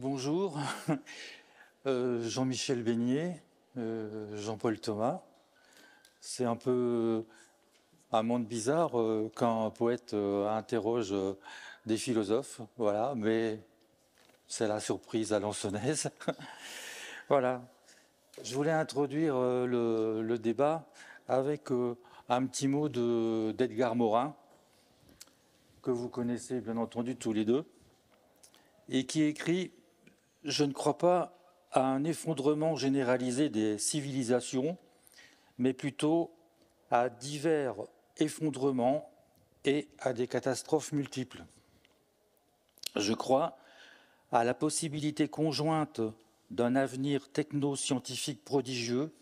Bonjour, Jean-Michel Beignet, Jean-Paul Thomas. C'est un peu un monde bizarre quand un poète interroge des philosophes, voilà, mais c'est la surprise à l'Ansonnaise. Voilà, je voulais introduire le débat avec un petit mot d'Edgar Morin, que vous connaissez bien entendu tous les deux, et qui écrit « Je ne crois pas à un effondrement généralisé des civilisations, mais plutôt à divers effondrements et à des catastrophes multiples. Je crois à la possibilité conjointe d'un avenir techno-scientifique prodigieux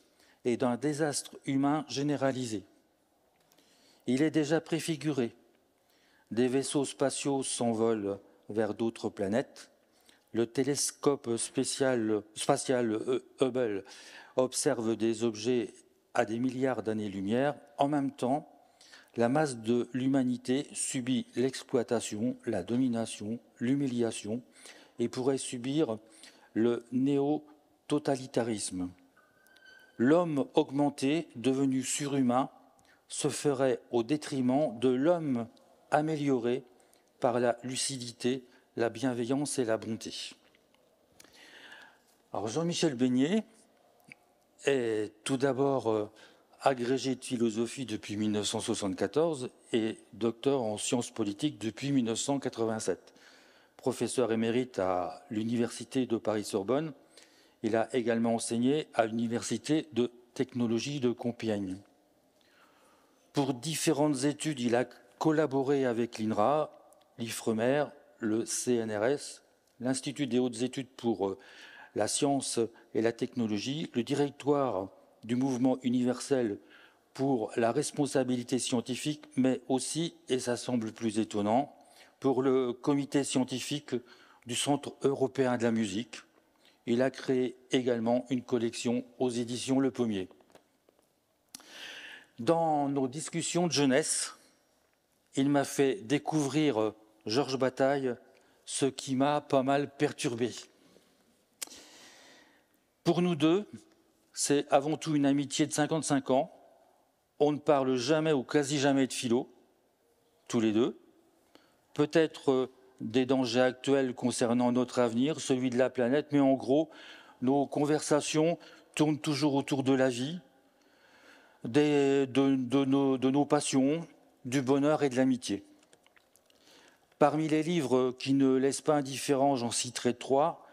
et d'un désastre humain généralisé. Il est déjà préfiguré. Des vaisseaux spatiaux s'envolent vers d'autres planètes. Le télescope spatial Hubble observe des objets à des milliards d'années-lumière. En même temps, la masse de l'humanité subit l'exploitation, la domination, l'humiliation et pourrait subir le néo-totalitarisme. L'homme augmenté, devenu surhumain, se ferait au détriment de l'homme amélioré par la lucidité, la bienveillance et la bonté. Alors Jean-Michel Beignet est tout d'abord agrégé de philosophie depuis 1974 et docteur en sciences politiques depuis 1987. Professeur émérite à l'Université de Paris-Sorbonne, il a également enseigné à l'Université de technologie de Compiègne. Pour différentes études, il a collaboré avec l'INRA, l'IFREMER, le CNRS, l'Institut des hautes études pour la science et la technologie, le directoire du mouvement universel pour la responsabilité scientifique, mais aussi, et ça semble plus étonnant, pour le comité scientifique du Centre européen de la musique. Il a créé également une collection aux éditions Le Pommier. Dans nos discussions de jeunesse, il m'a fait découvrir Georges Bataille, ce qui m'a pas mal perturbé. Pour nous deux, c'est avant tout une amitié de 55 ans. On ne parle jamais ou quasi jamais de philo, tous les deux. Peut-être des dangers actuels concernant notre avenir, celui de la planète, mais en gros, nos conversations tournent toujours autour de la vie, de nos passions, du bonheur et de l'amitié. Parmi les livres qui ne laissent pas indifférents, j'en citerai 3.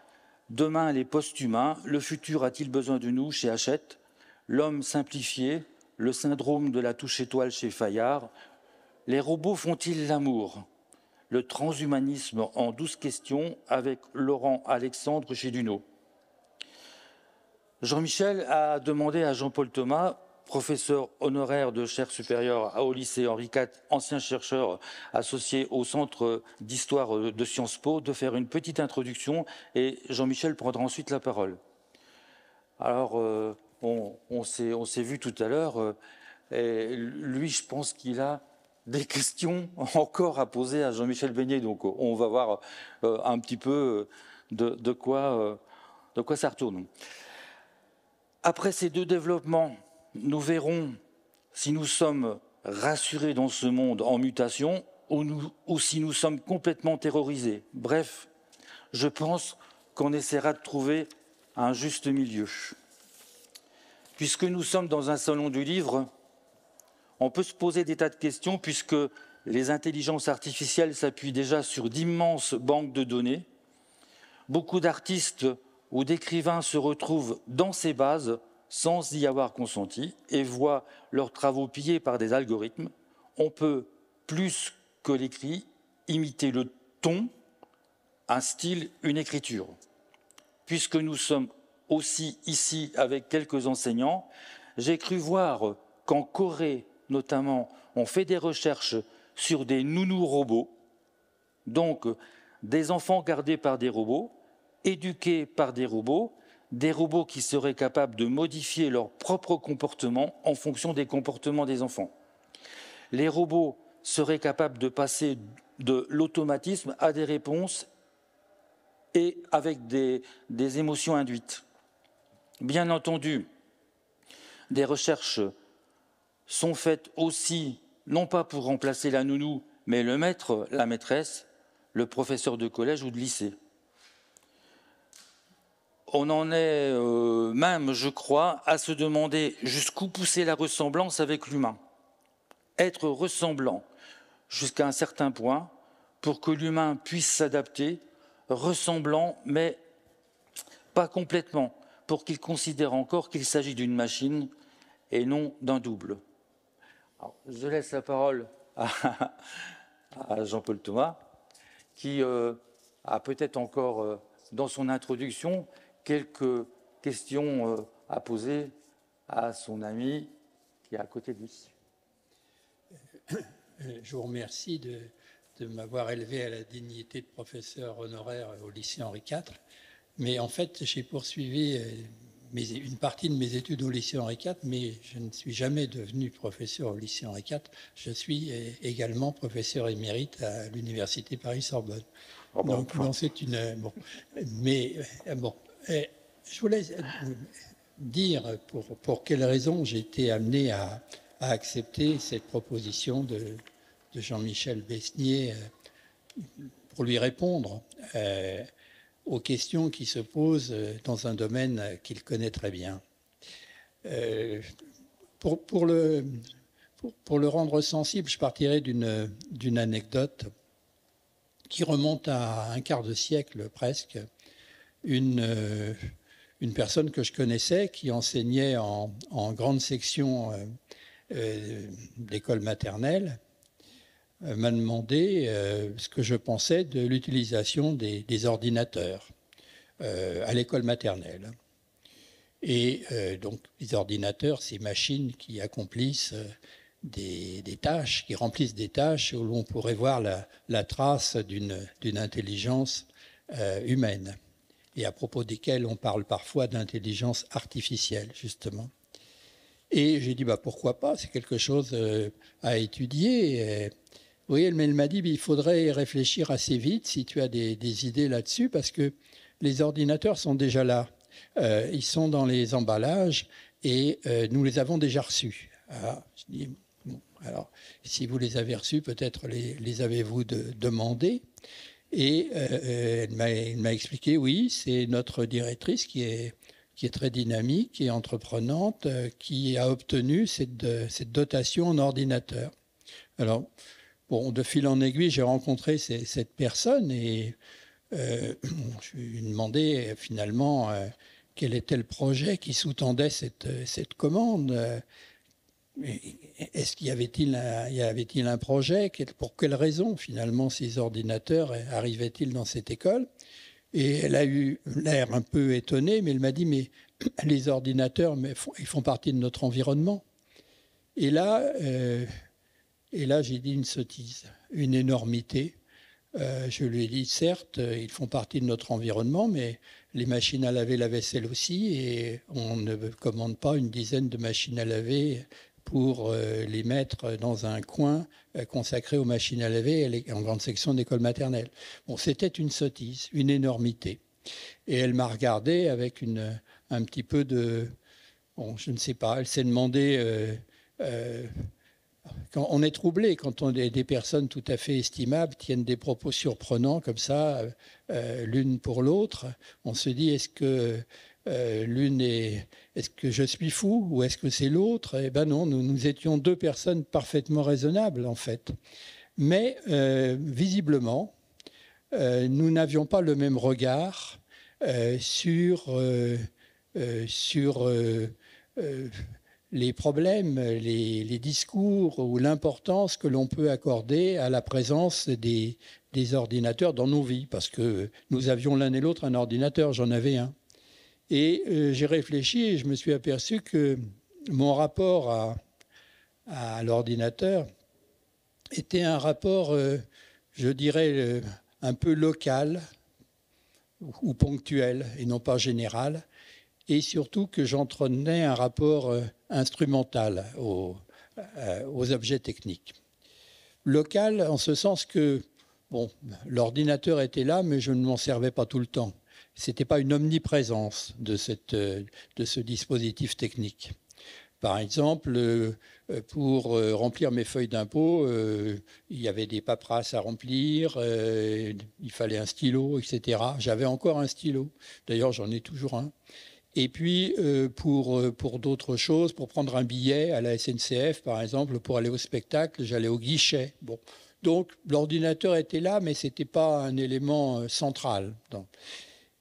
Demain, les post-humains, le futur a-t-il besoin de nous chez Hachette, L'homme simplifié, le syndrome de la touche étoile chez Fayard, les robots font-ils l'amour, le transhumanisme en 12 questions avec Laurent Alexandre chez Duno. Jean-Michel a demandé à Jean-Paul Thomas, professeur honoraire de chaire supérieure au lycée Henri IV, ancien chercheur associé au Centre d'histoire de Sciences Po, de faire une petite introduction et Jean-Michel prendra ensuite la parole. Alors, on s'est vu tout à l'heure, et lui, je pense qu'il a des questions encore à poser à Jean-Michel Beignet, donc on va voir un petit peu de quoi ça retourne. Après ces deux développements, nous verrons si nous sommes rassurés dans ce monde en mutation ou si nous sommes complètement terrorisés. Bref, je pense qu'on essaiera de trouver un juste milieu. Puisque nous sommes dans un salon du livre, on peut se poser des tas de questions puisque les intelligences artificielles s'appuient déjà sur d'immenses banques de données. Beaucoup d'artistes ou d'écrivains se retrouvent dans ces bases sans y avoir consenti et voient leurs travaux pillés par des algorithmes. On peut, plus que l'écrit, imiter le ton, un style, une écriture. Puisque nous sommes aussi ici avec quelques enseignants, j'ai cru voir qu'en Corée, notamment, on fait des recherches sur des nounous robots, donc des enfants gardés par des robots, éduqués par des robots qui seraient capables de modifier leur propre comportement en fonction des comportements des enfants. Les robots seraient capables de passer de l'automatisme à des réponses et avec des émotions induites. Bien entendu, des recherches sont faites aussi, non pas pour remplacer la nounou, mais le maître, la maîtresse, le professeur de collège ou de lycée. On en est même, je crois, à se demander jusqu'où pousser la ressemblance avec l'humain. Être ressemblant jusqu'à un certain point pour que l'humain puisse s'adapter, ressemblant, mais pas complètement, pour qu'il considère encore qu'il s'agit d'une machine et non d'un double. Alors, je laisse la parole à Jean-Paul Thomas, qui a peut-être encore, dans son introduction, quelques questions à poser à son ami qui est à côté de lui. Je vous remercie de m'avoir élevé à la dignité de professeur honoraire au lycée Henri IV. Mais en fait, j'ai poursuivi une partie de mes études au lycée Henri IV, mais je ne suis jamais devenu professeur au lycée Henri IV. Je suis également professeur émérite à l'université Paris-Sorbonne. Oh bon, donc c'est une... Bon, mais bon, je voulais dire pour quelles raisons j'ai été amené à accepter cette proposition de Jean-Michel Besnier pour lui répondre aux questions qui se posent dans un domaine qu'il connaît très bien. Pour le rendre sensible, je partirai d'une anecdote qui remonte à un quart de siècle presque. Une personne que je connaissais qui enseignait en grande section d'école maternelle m'a demandé ce que je pensais de l'utilisation des ordinateurs à l'école maternelle. Et donc les ordinateurs, ces machines qui accomplissent des tâches, qui remplissent des tâches où l'on pourrait voir la trace d'une intelligence humaine, et à propos desquelles on parle parfois d'intelligence artificielle, justement. Et j'ai dit, pourquoi pas, c'est quelque chose à étudier. Oui, mais elle m'a dit, il faudrait réfléchir assez vite si tu as des idées là-dessus, parce que les ordinateurs sont déjà là. Ils sont dans les emballages et nous les avons déjà reçus. Alors, je dis, bon, alors, si vous les avez reçus, peut-être les avez-vous demandés? Et elle m'a expliqué, oui, c'est notre directrice qui est très dynamique, qui est entreprenante, qui a obtenu cette dotation en ordinateur. Alors, bon, de fil en aiguille, j'ai rencontré cette personne et je lui ai demandé finalement quel était le projet qui sous-tendait cette commande. Est-ce qu'il y avait-il un projet? Pour quelle raison finalement ces ordinateurs arrivaient-ils dans cette école? Et elle a eu l'air un peu étonnée, mais elle m'a dit, mais les ordinateurs, ils font partie de notre environnement. Et là j'ai dit une sottise, une énormité. Je lui ai dit, certes, ils font partie de notre environnement, mais les machines à laver la vaisselle aussi, et on ne commande pas une dizaine de machines à laver pour les mettre dans un coin consacré aux machines à laver en grande section d'école maternelle. Bon, c'était une sottise, une énormité. Et elle m'a regardé avec un petit peu de... Bon, je ne sais pas, elle s'est demandé... quand on est troublé, quand on est des personnes tout à fait estimables tiennent des propos surprenants comme ça, l'une pour l'autre, on se dit, est-ce que je suis fou ou est-ce que c'est l'autre? Eh bien non, nous étions deux personnes parfaitement raisonnables en fait. Mais visiblement, nous n'avions pas le même regard sur les problèmes, les discours ou l'importance que l'on peut accorder à la présence des ordinateurs dans nos vies, parce que nous avions l'un et l'autre un ordinateur, j'en avais un. Et j'ai réfléchi et je me suis aperçu que mon rapport à l'ordinateur était un rapport, je dirais, un peu local ou ponctuel et non pas général, et surtout que j'entretenais un rapport instrumental aux objets techniques. Local en ce sens que bon, l'ordinateur était là, mais je ne m'en servais pas tout le temps. Ce n'était pas une omniprésence de ce dispositif technique. Par exemple, pour remplir mes feuilles d'impôt, il y avait des paperasses à remplir, il fallait un stylo, etc. J'avais encore un stylo. D'ailleurs, j'en ai toujours un. Et puis, pour d'autres choses, pour prendre un billet à la SNCF, par exemple, pour aller au spectacle, j'allais au guichet. Bon. Donc, l'ordinateur était là, mais ce n'était pas un élément central.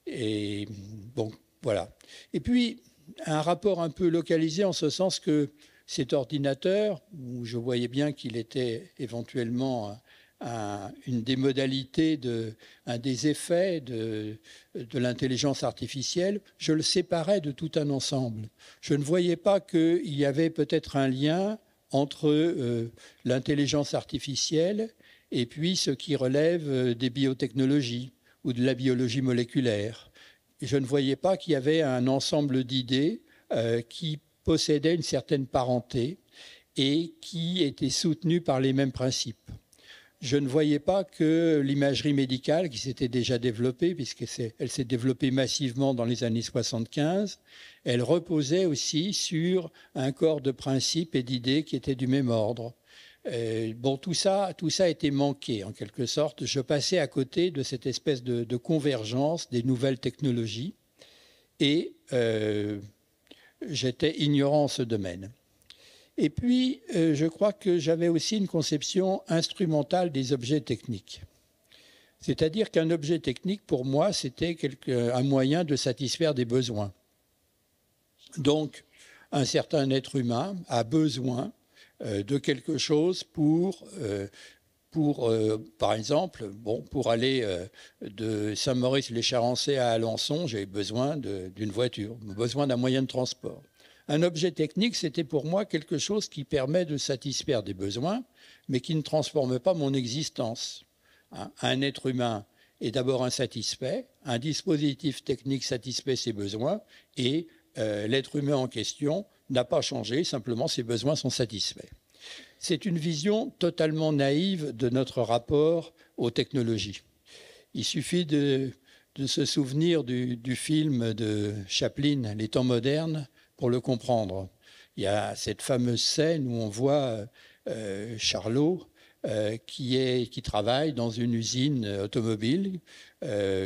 Et bon, voilà. Et puis, un rapport un peu localisé en ce sens que cet ordinateur, où je voyais bien qu'il était éventuellement une des modalités, un des effets de l'intelligence artificielle, je le séparais de tout un ensemble. Je ne voyais pas qu'il y avait peut-être un lien entre l'intelligence artificielle et puis ce qui relève des biotechnologies ou de la biologie moléculaire. Je ne voyais pas qu'il y avait un ensemble d'idées qui possédaient une certaine parenté et qui étaient soutenues par les mêmes principes. Je ne voyais pas que l'imagerie médicale, qui s'était déjà développée, puisqu'elle s'est développée massivement dans les années 75, elle reposait aussi sur un corps de principes et d'idées qui étaient du même ordre. Bon, tout ça était manqué, en quelque sorte. Je passais à côté de cette espèce de convergence des nouvelles technologies et j'étais ignorant en ce domaine. Et puis, je crois que j'avais aussi une conception instrumentale des objets techniques. C'est-à-dire qu'un objet technique, pour moi, c'était un moyen de satisfaire des besoins. Donc, un certain être humain a besoin de quelque chose par exemple, pour aller de Saint-Maurice-les-Charençais à Alençon, j'ai besoin d'une voiture, besoin d'un moyen de transport. Un objet technique, c'était pour moi quelque chose qui permet de satisfaire des besoins, mais qui ne transforme pas mon existence. Un être humain est d'abord insatisfait, un dispositif technique satisfait ses besoins, et l'être humain en question n'a pas changé, simplement ses besoins sont satisfaits. C'est une vision totalement naïve de notre rapport aux technologies. Il suffit de se souvenir du film de Chaplin, Les temps modernes, pour le comprendre. Il y a cette fameuse scène où on voit Charlot qui travaille dans une usine automobile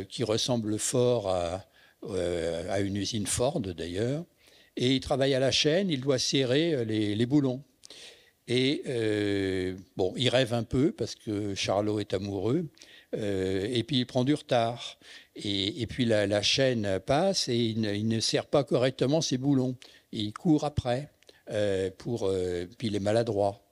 qui ressemble fort à une usine Ford d'ailleurs. Et il travaille à la chaîne, il doit serrer les boulons. Et il rêve un peu parce que Charlot est amoureux, et puis il prend du retard. Et puis la chaîne passe et il ne serre pas correctement ses boulons. Et il court après, puis il est maladroit.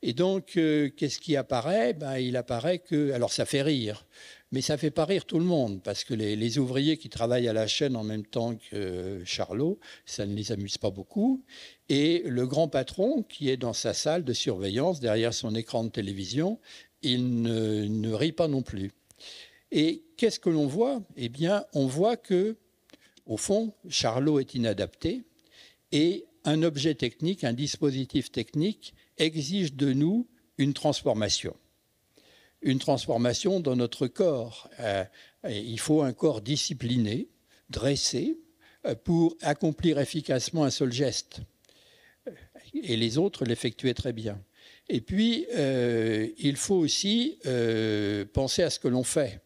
Et donc, qu'est-ce qui apparaît ? Il apparaît que... Alors ça fait rire, mais ça ne fait pas rire tout le monde, parce que les ouvriers qui travaillent à la chaîne en même temps que Charlot, ça ne les amuse pas beaucoup. Et le grand patron, qui est dans sa salle de surveillance, derrière son écran de télévision, il ne rit pas non plus. Et qu'est-ce que l'on voit ? Eh bien, on voit que, au fond, Charlot est inadapté et un objet technique, un dispositif technique exige de nous une transformation. Une transformation dans notre corps. Il faut un corps discipliné, dressé, pour accomplir efficacement un seul geste. Et les autres l'effectuaient très bien. Et puis, il faut aussi penser à ce que l'on fait.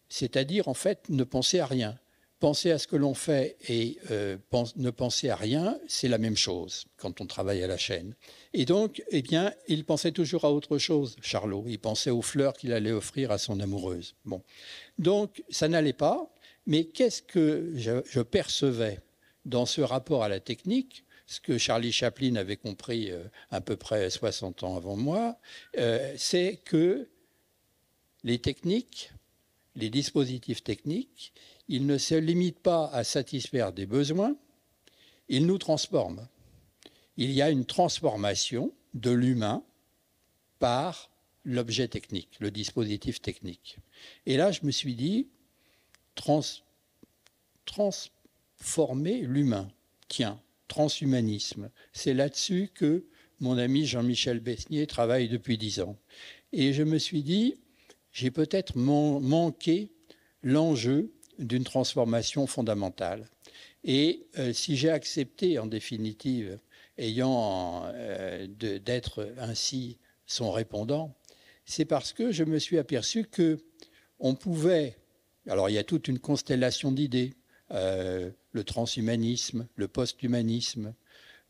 C'est-à-dire, en fait, ne penser à rien. Penser à ce que l'on fait et ne penser à rien, c'est la même chose quand on travaille à la chaîne. Et donc, eh bien, il pensait toujours à autre chose, Charlot. Il pensait aux fleurs qu'il allait offrir à son amoureuse. Bon. Donc, ça n'allait pas. Mais qu'est-ce que je percevais dans ce rapport à la technique ? Ce que Charlie Chaplin avait compris à peu près 60 ans avant moi, c'est que les techniques, les dispositifs techniques, ils ne se limitent pas à satisfaire des besoins, ils nous transforment. Il y a une transformation de l'humain par l'objet technique, le dispositif technique. Et là, je me suis dit, transformer l'humain. Tiens, transhumanisme. C'est là-dessus que mon ami Jean-Michel Besnier travaille depuis 10 ans. Et je me suis dit, j'ai peut-être manqué l'enjeu d'une transformation fondamentale. Et si j'ai accepté, en définitive, d'être ainsi son répondant, c'est parce que je me suis aperçu qu'on pouvait... Alors, il y a toute une constellation d'idées, le transhumanisme, le post-humanisme,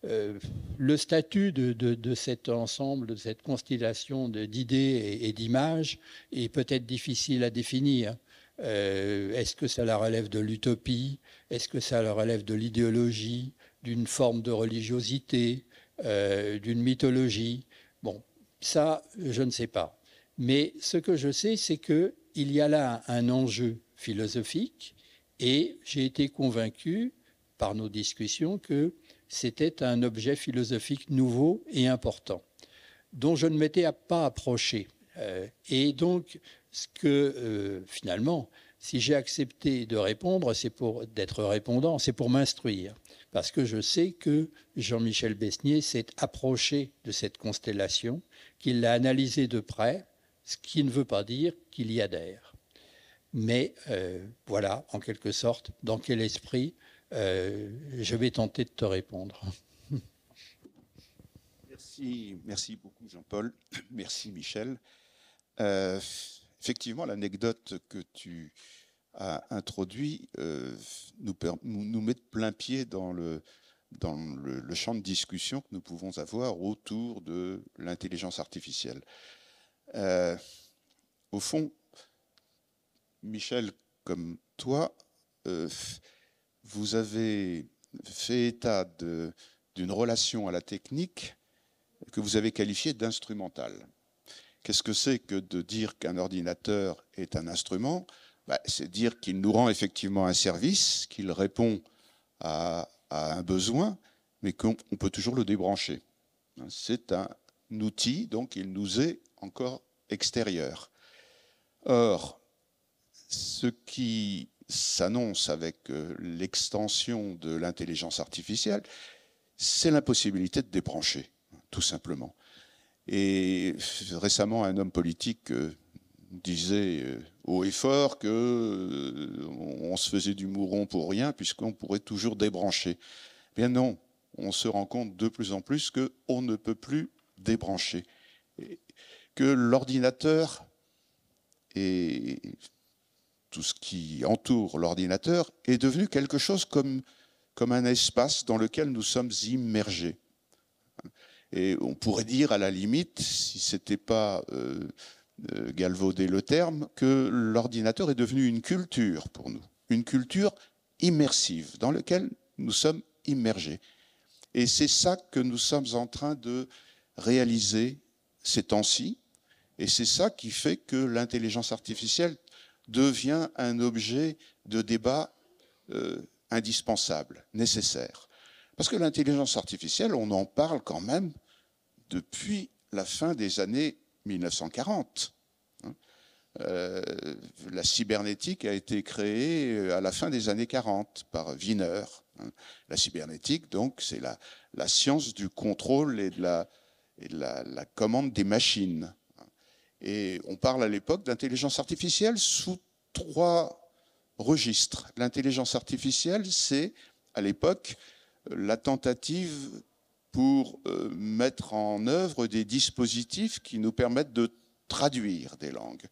le statut de cet ensemble, de cette constellation d'idées et d'images est peut-être difficile à définir. Est-ce que ça la relève de l'utopie? Est-ce que ça la relève de l'idéologie, d'une forme de religiosité, d'une mythologie? Bon, ça, je ne sais pas. Mais ce que je sais, c'est qu'il y a là un enjeu philosophique et j'ai été convaincu par nos discussions que c'était un objet philosophique nouveau et important, dont je ne m'étais pas approché. Et donc, finalement, si j'ai accepté de répondre, c'est pour d'être répondant, c'est pour m'instruire. Parce que je sais que Jean-Michel Besnier s'est approché de cette constellation, qu'il l'a analysée de près, ce qui ne veut pas dire qu'il y adhère. Mais voilà, en quelque sorte, dans quel esprit je vais tenter de te répondre. Merci beaucoup Jean-Paul, merci Michel. Effectivement, l'anecdote que tu as introduite nous met de plein pied dans le champ de discussion que nous pouvons avoir autour de l'intelligence artificielle. Au fond, Michel, comme toi, vous avez fait état d'une relation à la technique que vous avez qualifiée d'instrumentale. Qu'est-ce que c'est que de dire qu'un ordinateur est un instrument? C'est dire qu'il nous rend effectivement un service, qu'il répond à un besoin, mais qu'on peut toujours le débrancher. C'est un outil, donc il nous est encore extérieur. Or, ce qui s'annonce avec l'extension de l'intelligence artificielle, c'est l'impossibilité de débrancher, tout simplement. Et récemment, un homme politique disait haut et fort qu'on se faisait du mouron pour rien, puisqu'on pourrait toujours débrancher. Eh bien non, on se rend compte de plus en plus qu'on ne peut plus débrancher. Et que l'ordinateur et tout ce qui entoure l'ordinateur est devenu quelque chose comme un espace dans lequel nous sommes immergés. Et on pourrait dire, à la limite, si ce n'était pas galvauder le terme, que l'ordinateur est devenu une culture pour nous, une culture immersive dans laquelle nous sommes immergés. Et c'est ça que nous sommes en train de réaliser ces temps-ci, et c'est ça qui fait que l'intelligence artificielle devient un objet de débat indispensable, nécessaire. Parce que l'intelligence artificielle, on en parle quand même depuis la fin des années 1940. La cybernétique a été créée à la fin des années 40 par Wiener. La cybernétique, donc, c'est la science du contrôle et de la commande des machines. Et on parle à l'époque d'intelligence artificielle sous 3 registres. L'intelligence artificielle, c'est, à l'époque, la tentative pour mettre en œuvre des dispositifs qui nous permettent de traduire des langues.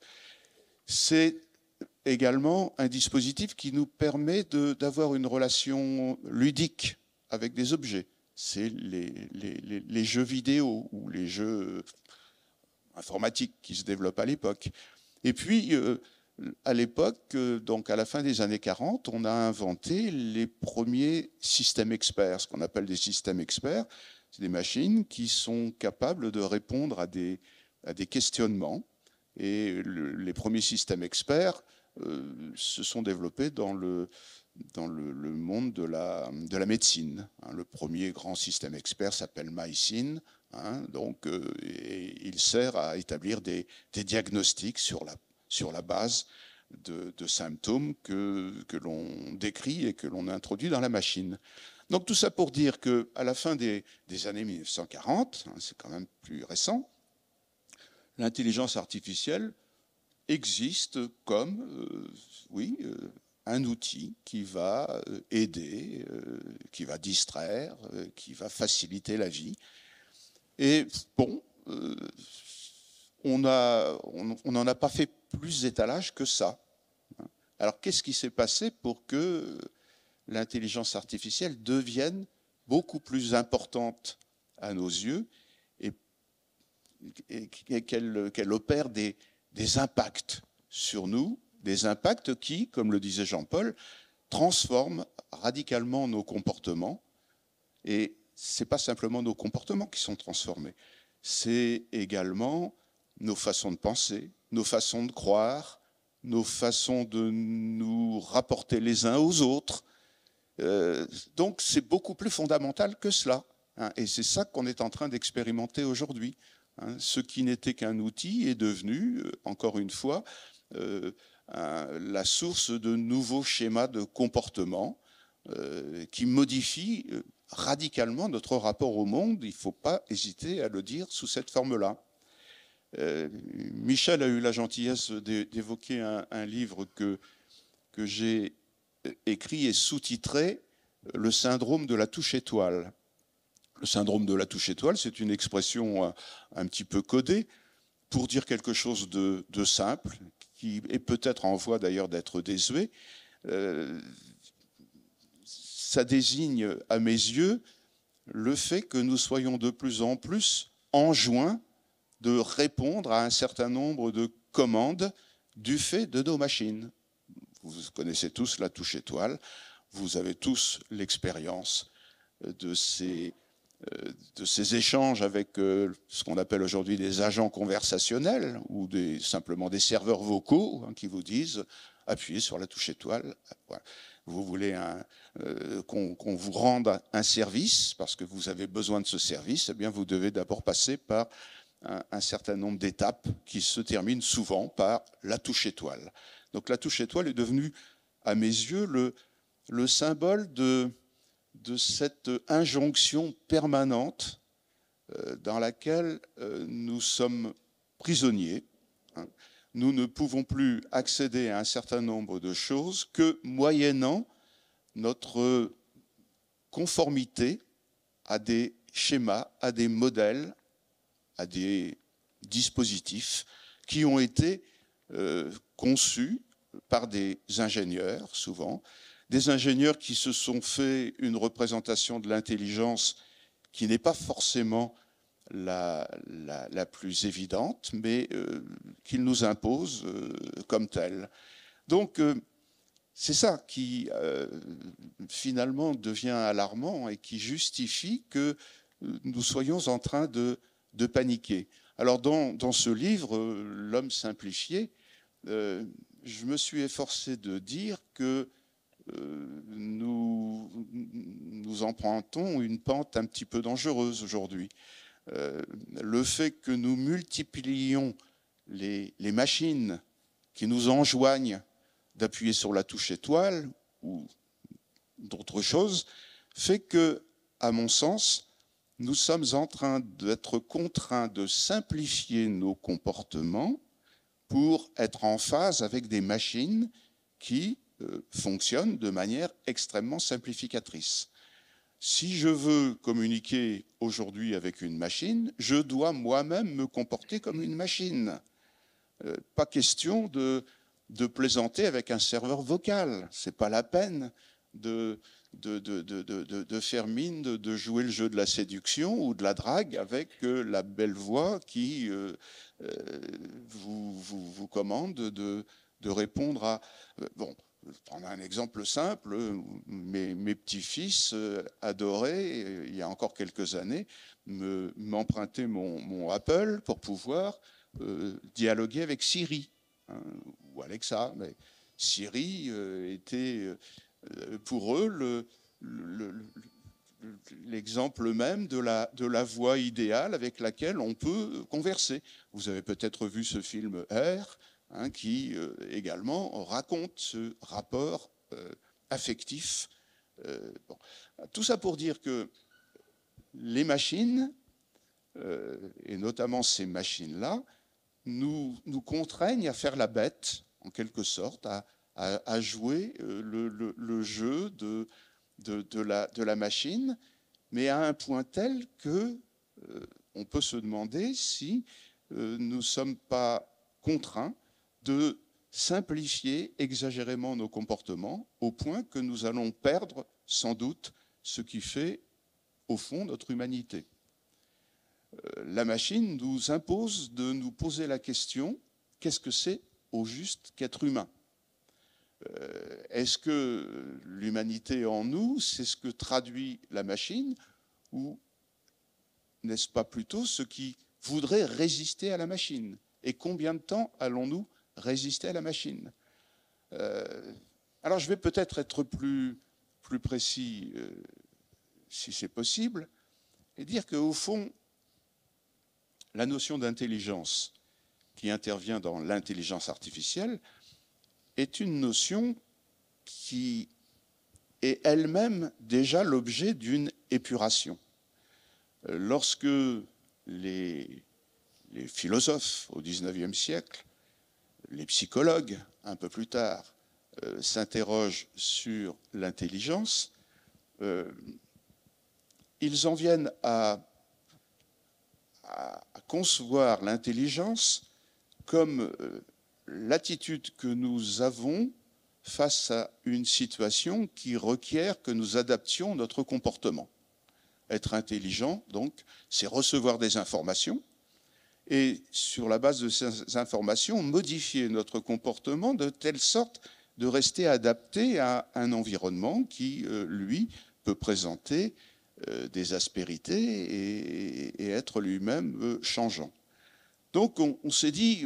C'est également un dispositif qui nous permet d'avoir une relation ludique avec des objets. C'est les jeux vidéo ou les jeux informatiques qui se développent à l'époque. Et puis, à l'époque, donc à la fin des années 40, on a inventé les premiers systèmes experts, ce qu'on appelle des systèmes experts. C'est des machines qui sont capables de répondre à des questionnements. Et les premiers systèmes experts se sont développés dans le monde de la médecine. Le premier grand système expert s'appelle MySyn. Donc, il sert à établir des diagnostics sur la base de symptômes que l'on décrit et que l'on introduit dans la machine. Donc tout ça pour dire qu'à la fin des années 1940, c'est quand même plus récent, l'intelligence artificielle existe comme, oui, un outil qui va aider, qui va distraire, qui va faciliter la vie. Et bon, on n'en a pas fait plus étalage que ça. Alors, qu'est-ce qui s'est passé pour que l'intelligence artificielle devienne beaucoup plus importante à nos yeux et qu'elle opère des impacts sur nous, des impacts qui, comme le disait Jean-Paul, transforment radicalement nos comportements. Et ce n'est pas simplement nos comportements qui sont transformés, c'est également nos façons de penser, nos façons de croire, nos façons de nous rapporter les uns aux autres. Donc c'est beaucoup plus fondamental que cela. Hein, et c'est ça qu'on est en train d'expérimenter aujourd'hui. Hein, ce qui n'était qu'un outil est devenu, encore une fois, la source de nouveaux schémas de comportement qui modifient radicalement notre rapport au monde. Il ne faut pas hésiter à le dire sous cette forme-là. Michel a eu la gentillesse d'évoquer un livre que j'ai écrit et sous-titré « Le syndrome de la touche étoile ». Le syndrome de la touche étoile, c'est une expression un petit peu codée pour dire quelque chose de simple, qui est peut-être en voie d'ailleurs d'être désuet. Ça désigne, à mes yeux, le fait que nous soyons de plus en plus enjoints de répondre à un certain nombre de commandes du fait de nos machines. Vous connaissez tous la touche étoile, vous avez tous l'expérience de ces échanges avec ce qu'on appelle aujourd'hui des agents conversationnels ou simplement des serveurs vocaux qui vous disent « appuyez sur la touche étoile ». Voilà. Vous voulez qu'on vous rende un service parce que vous avez besoin de ce service, eh bien vous devez d'abord passer par un certain nombre d'étapes qui se terminent souvent par la touche étoile. Donc la touche étoile est devenue, à mes yeux, le symbole de cette injonction permanente dans laquelle nous sommes prisonniers. Nous ne pouvons plus accéder à un certain nombre de choses que moyennant notre conformité à des schémas, à des modèles, à des dispositifs qui ont été conçus par des ingénieurs, souvent, des ingénieurs qui se sont fait une représentation de l'intelligence qui n'est pas forcément la plus évidente, mais qu'ils nous imposent comme telle. Donc, c'est ça qui, finalement, devient alarmant et qui justifie que nous soyons en train de paniquer. Alors, dans ce livre, L'homme simplifié, je me suis efforcé de dire que nous empruntons une pente un petit peu dangereuse aujourd'hui. Le fait que nous multiplions les machines qui nous enjoignent d'appuyer sur la touche étoile ou d'autres choses fait que, à mon sens, nous sommes en train d'être contraints de simplifier nos comportements pour être en phase avec des machines qui fonctionnent de manière extrêmement simplificatrice. Si je veux communiquer aujourd'hui avec une machine, je dois moi-même me comporter comme une machine. Pas question de plaisanter avec un serveur vocal. Ce n'est pas la peine de faire mine de jouer le jeu de la séduction ou de la drague avec la belle voix qui vous commande de répondre à... Bon, je vais prendre un exemple simple. Mes petits-fils adorés, il y a encore quelques années, m'empruntaient mon Apple pour pouvoir dialoguer avec Siri, hein, ou Alexa. Mais Siri était pour eux l'exemple même de la voix idéale avec laquelle on peut converser. Vous avez peut-être vu ce film Air, hein, qui également raconte ce rapport affectif. Bon. Tout ça pour dire que les machines, et notamment ces machines-là, nous contraignent à faire la bête, en quelque sorte, à jouer le jeu de la machine, mais à un point tel que on peut se demander si nous ne sommes pas contraints de simplifier exagérément nos comportements au point que nous allons perdre sans doute ce qui fait au fond notre humanité. La machine nous impose de nous poser la question, qu'est-ce que c'est au juste qu'être humain ? Est-ce que l'humanité en nous, c'est ce que traduit la machine, ou n'est-ce pas plutôt ce qui voudrait résister à la machine ? Et combien de temps allons-nous résister à la machine ? Alors je vais peut-être être plus précis, si c'est possible, et dire qu'au fond, la notion d'intelligence qui intervient dans l'intelligence artificielle est une notion qui est elle-même déjà l'objet d'une épuration. Lorsque les philosophes au XIXe siècle, les psychologues un peu plus tard, s'interrogent sur l'intelligence, ils en viennent à concevoir l'intelligence comme l'attitude que nous avons face à une situation qui requiert que nous adaptions notre comportement. Être intelligent, donc, c'est recevoir des informations et, sur la base de ces informations, modifier notre comportement de telle sorte de rester adapté à un environnement qui, lui, peut présenter des aspérités et être lui-même changeant. Donc on s'est dit,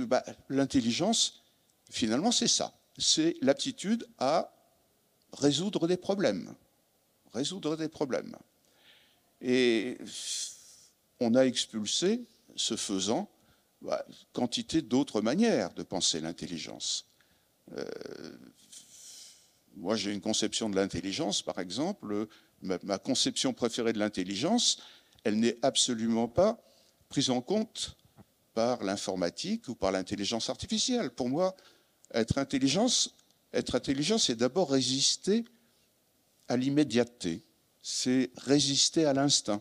l'intelligence, finalement, c'est ça. C'est l'aptitude à résoudre des problèmes. Résoudre des problèmes. Et on a expulsé, ce faisant, quantité d'autres manières de penser l'intelligence. Moi, j'ai une conception de l'intelligence, par exemple. Ma conception préférée de l'intelligence, elle n'est absolument pas prise en compte par l'informatique ou par l'intelligence artificielle. Pour moi, être intelligent, c'est d'abord résister à l'immédiateté, c'est résister à l'instinct.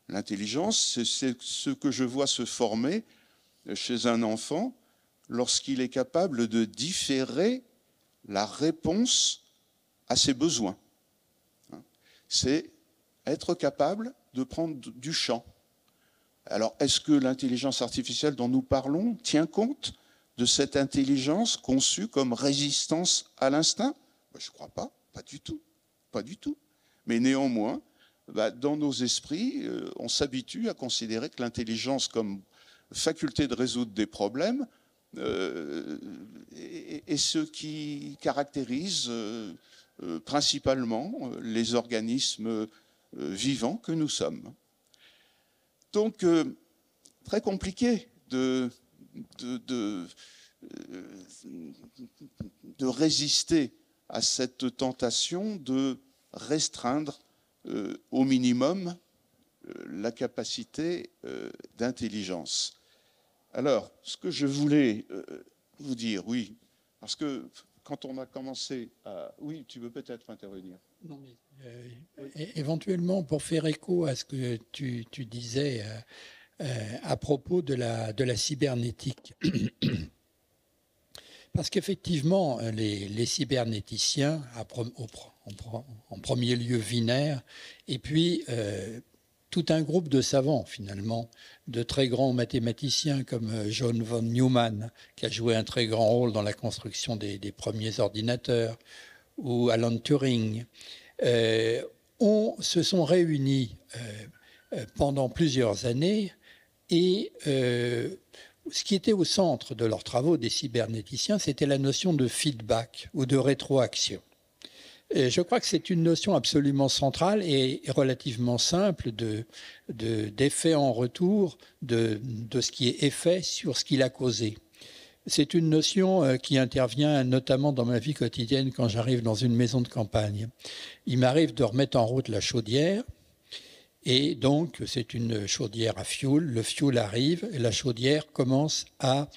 L'intelligence, c'est ce que je vois se former chez un enfant lorsqu'il est capable de différer la réponse à ses besoins. C'est être capable de prendre du champ. Alors, est-ce que l'intelligence artificielle dont nous parlons tient compte de cette intelligence conçue comme résistance à l'instinct ? Je ne crois pas, pas du tout, pas du tout. Mais néanmoins, dans nos esprits, on s'habitue à considérer que l'intelligence comme faculté de résoudre des problèmes est ce qui caractérise principalement les organismes vivants que nous sommes. Donc, très compliqué de résister à cette tentation de restreindre au minimum la capacité d'intelligence. Alors, ce que je voulais vous dire, oui, parce que quand on a commencé à... Oui, tu veux peut-être intervenir. Non, mais, éventuellement, pour faire écho à ce que tu disais à propos de la cybernétique. Parce qu'effectivement, les cybernéticiens, en premier lieu Wiener, et puis tout un groupe de savants, finalement, de très grands mathématiciens comme John von Neumann, qui a joué un très grand rôle dans la construction des premiers ordinateurs, ou Alan Turing, se sont réunis pendant plusieurs années et ce qui était au centre de leurs travaux des cybernéticiens, c'était la notion de feedback ou de rétroaction. Et je crois que c'est une notion absolument centrale et relativement simple d'effet en retour de ce qui est fait sur ce qu'il a causé. C'est une notion qui intervient notamment dans ma vie quotidienne quand j'arrive dans une maison de campagne. Il m'arrive de remettre en route la chaudière Et donc, c'est une chaudière à fioul. Le fioul arrive et la chaudière commence à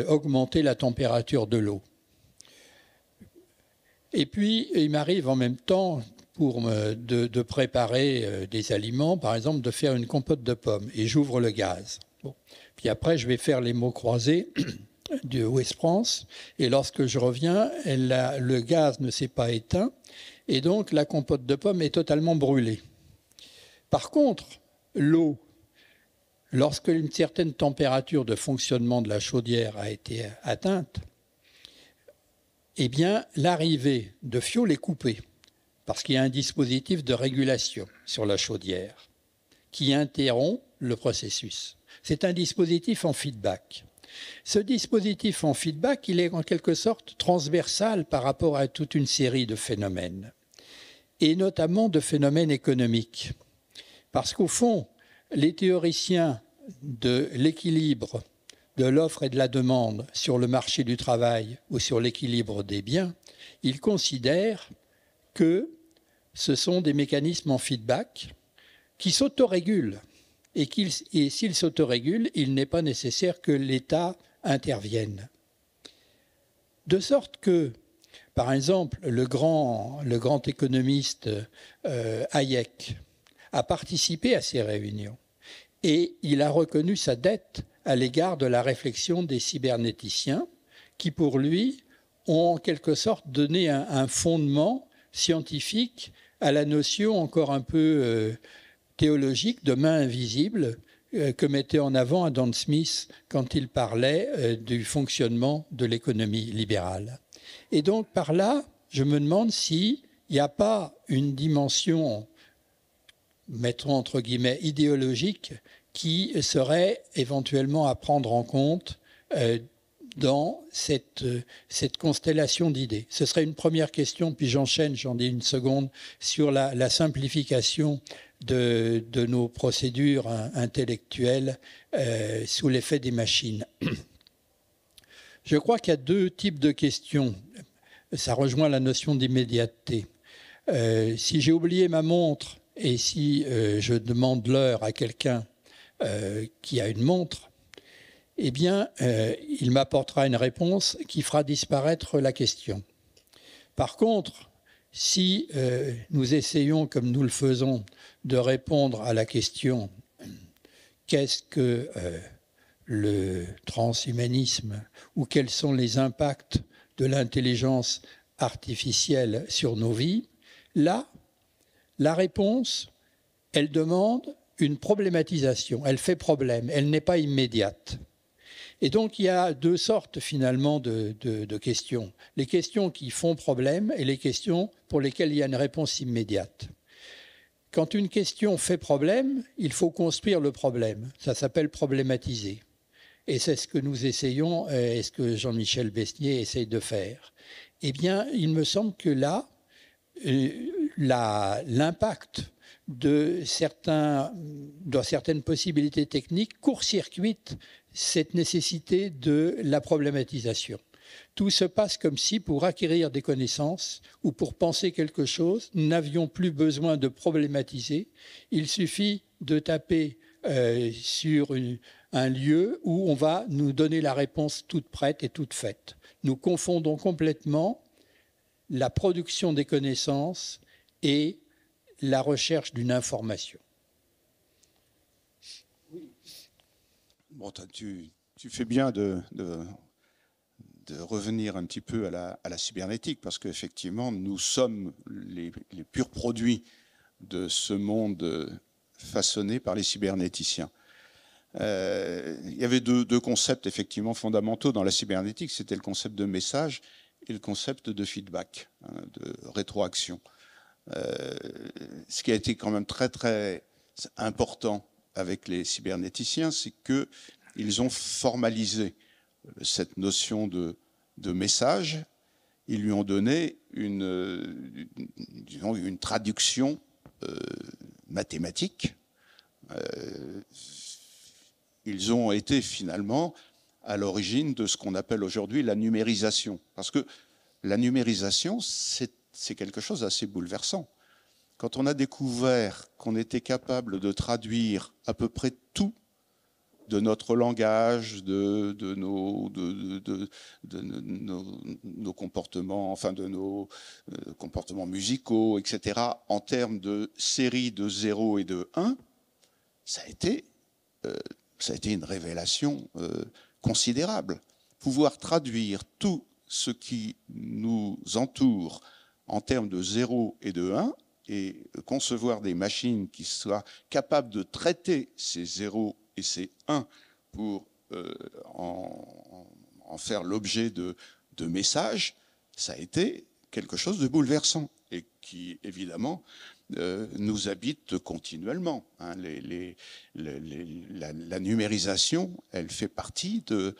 augmenter la température de l'eau. Et puis, il m'arrive en même temps de préparer des aliments, par exemple de faire une compote de pommes, et j'ouvre le gaz. Bon. Puis après, je vais faire les mots croisés de West France, et lorsque je reviens, le gaz ne s'est pas éteint, et donc la compote de pommes est totalement brûlée. Par contre, l'eau, lorsque une certaine température de fonctionnement de la chaudière a été atteinte, eh bien, l'arrivée de fioul est coupée, parce qu'il y a un dispositif de régulation sur la chaudière qui interrompt le processus. C'est un dispositif en feedback. Ce dispositif en feedback, il est en quelque sorte transversal par rapport à toute une série de phénomènes, et notamment de phénomènes économiques. Parce qu'au fond, les théoriciens de l'équilibre de l'offre et de la demande sur le marché du travail ou sur l'équilibre des biens, ils considèrent que ce sont des mécanismes en feedback qui s'autorégulent. Et s'ils s'autorégulent, il n'est pas nécessaire que l'État intervienne. De sorte que, par exemple, le grand économiste Hayek a participé à ces réunions et il a reconnu sa dette à l'égard de la réflexion des cybernéticiens qui, pour lui, ont en quelque sorte donné un fondement scientifique à la notion encore un peu théologique de main invisible que mettait en avant Adam Smith quand il parlait du fonctionnement de l'économie libérale. Et donc, par là, je me demande s'il n'y a pas une dimension, mettons entre guillemets, idéologique, qui serait éventuellement à prendre en compte dans cette constellation d'idées. Ce serait une première question, puis j'enchaîne, j'en dis une seconde, sur la simplification de nos procédures intellectuelles sous l'effet des machines. Je crois qu'il y a deux types de questions. Ça rejoint la notion d'immédiateté. Si j'ai oublié ma montre et si je demande l'heure à quelqu'un qui a une montre, eh bien, il m'apportera une réponse qui fera disparaître la question. Par contre, si nous essayons, comme nous le faisons, de répondre à la question « qu'est-ce que le transhumanisme » ou « quels sont les impacts de l'intelligence artificielle sur nos vies », là, la réponse, elle demande une problématisation, elle fait problème, elle n'est pas immédiate. Et donc, il y a deux sortes, finalement, de questions. Les questions qui font problème et les questions pour lesquelles il y a une réponse immédiate. Quand une question fait problème, il faut construire le problème. Ça s'appelle problématiser. Et c'est ce que nous essayons, et ce que Jean-Michel Besnier essaye de faire. Eh bien, il me semble que là, l'impact de certaines possibilités techniques court-circuite cette nécessité de la problématisation. Tout se passe comme si, pour acquérir des connaissances ou pour penser quelque chose, nous n'avions plus besoin de problématiser. Il suffit de taper sur un lieu où on va nous donner la réponse toute prête et toute faite. Nous confondons complètement la production des connaissances et la recherche d'une information. Bon, tu fais bien de revenir un petit peu à la cybernétique, parce qu'effectivement, nous sommes les purs produits de ce monde façonné par les cybernéticiens. Il y avait deux concepts effectivement fondamentaux dans la cybernétique, c'était le concept de message et le concept de feedback, de rétroaction. Ce qui a été quand même très très important avec les cybernéticiens, c'est qu'ils ont formalisé cette notion de message. Ils lui ont donné une traduction mathématique. Ils ont été finalement à l'origine de ce qu'on appelle aujourd'hui la numérisation. Parce que la numérisation, c'est quelque chose d'assez bouleversant. quand on a découvert qu'on était capable de traduire à peu près tout de notre langage, de nos comportements, enfin de nos comportements musicaux, etc., en termes de séries de 0 et de 1, ça a été une révélation considérable. Pouvoir traduire tout ce qui nous entoure en termes de 0 et de 1, et concevoir des machines qui soient capables de traiter ces 0 et ces 1 pour en faire l'objet de messages, ça a été quelque chose de bouleversant et qui, évidemment, nous habite continuellement. Hein. La numérisation, elle fait partie de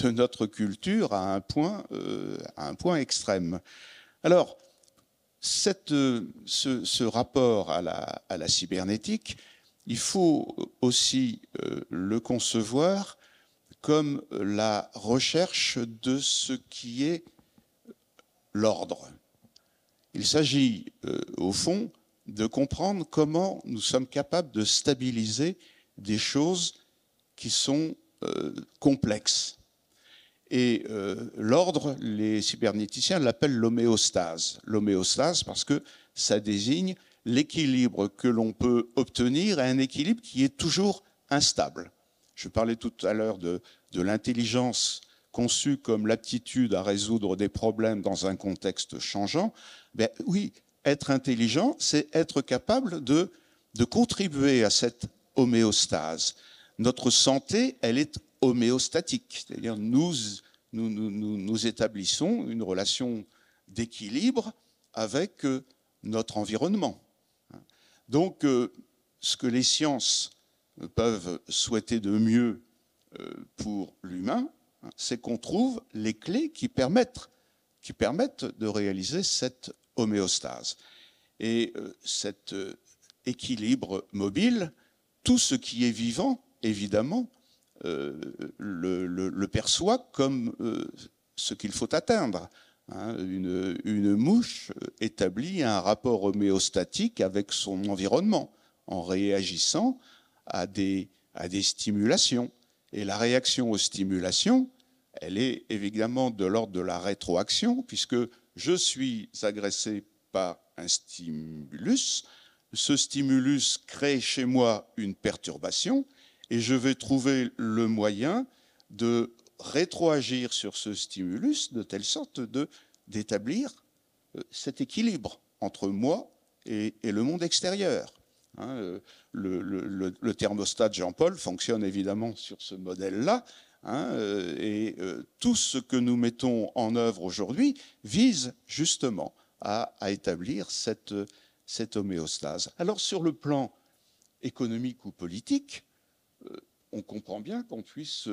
notre culture à un point extrême. Alors, ce rapport à la cybernétique, il faut aussi le concevoir comme la recherche de ce qui est l'ordre. Il s'agit, au fond, de comprendre comment nous sommes capables de stabiliser des choses qui sont complexes. Et l'ordre, les cybernéticiens l'appellent l'homéostase. L'homéostase parce que ça désigne l'équilibre que l'on peut obtenir, un équilibre qui est toujours instable. Je parlais tout à l'heure de l'intelligence conçue comme l'aptitude à résoudre des problèmes dans un contexte changeant. Ben oui, être intelligent, c'est être capable de contribuer à cette homéostase. Notre santé, elle est homéostatique, c'est-à-dire nous établissons une relation d'équilibre avec notre environnement. Donc, ce que les sciences peuvent souhaiter de mieux pour l'humain, c'est qu'on trouve les clés qui permettent de réaliser cette homéostase. Et cet équilibre mobile, tout ce qui est vivant, évidemment, le perçoit comme ce qu'il faut atteindre. Hein, une mouche établit un rapport homéostatique avec son environnement en réagissant à des stimulations. Et la réaction aux stimulations, elle est évidemment de l'ordre de la rétroaction, puisque je suis agressé par un stimulus. Ce stimulus crée chez moi une perturbation et je vais trouver le moyen de rétroagir sur ce stimulus de telle sorte d'établir cet équilibre entre moi et le monde extérieur. Hein, le thermostat de Jean-Paul fonctionne évidemment sur ce modèle-là, hein, et tout ce que nous mettons en œuvre aujourd'hui vise justement à établir cette homéostase. Alors sur le plan économique ou politique, on comprend bien qu'on puisse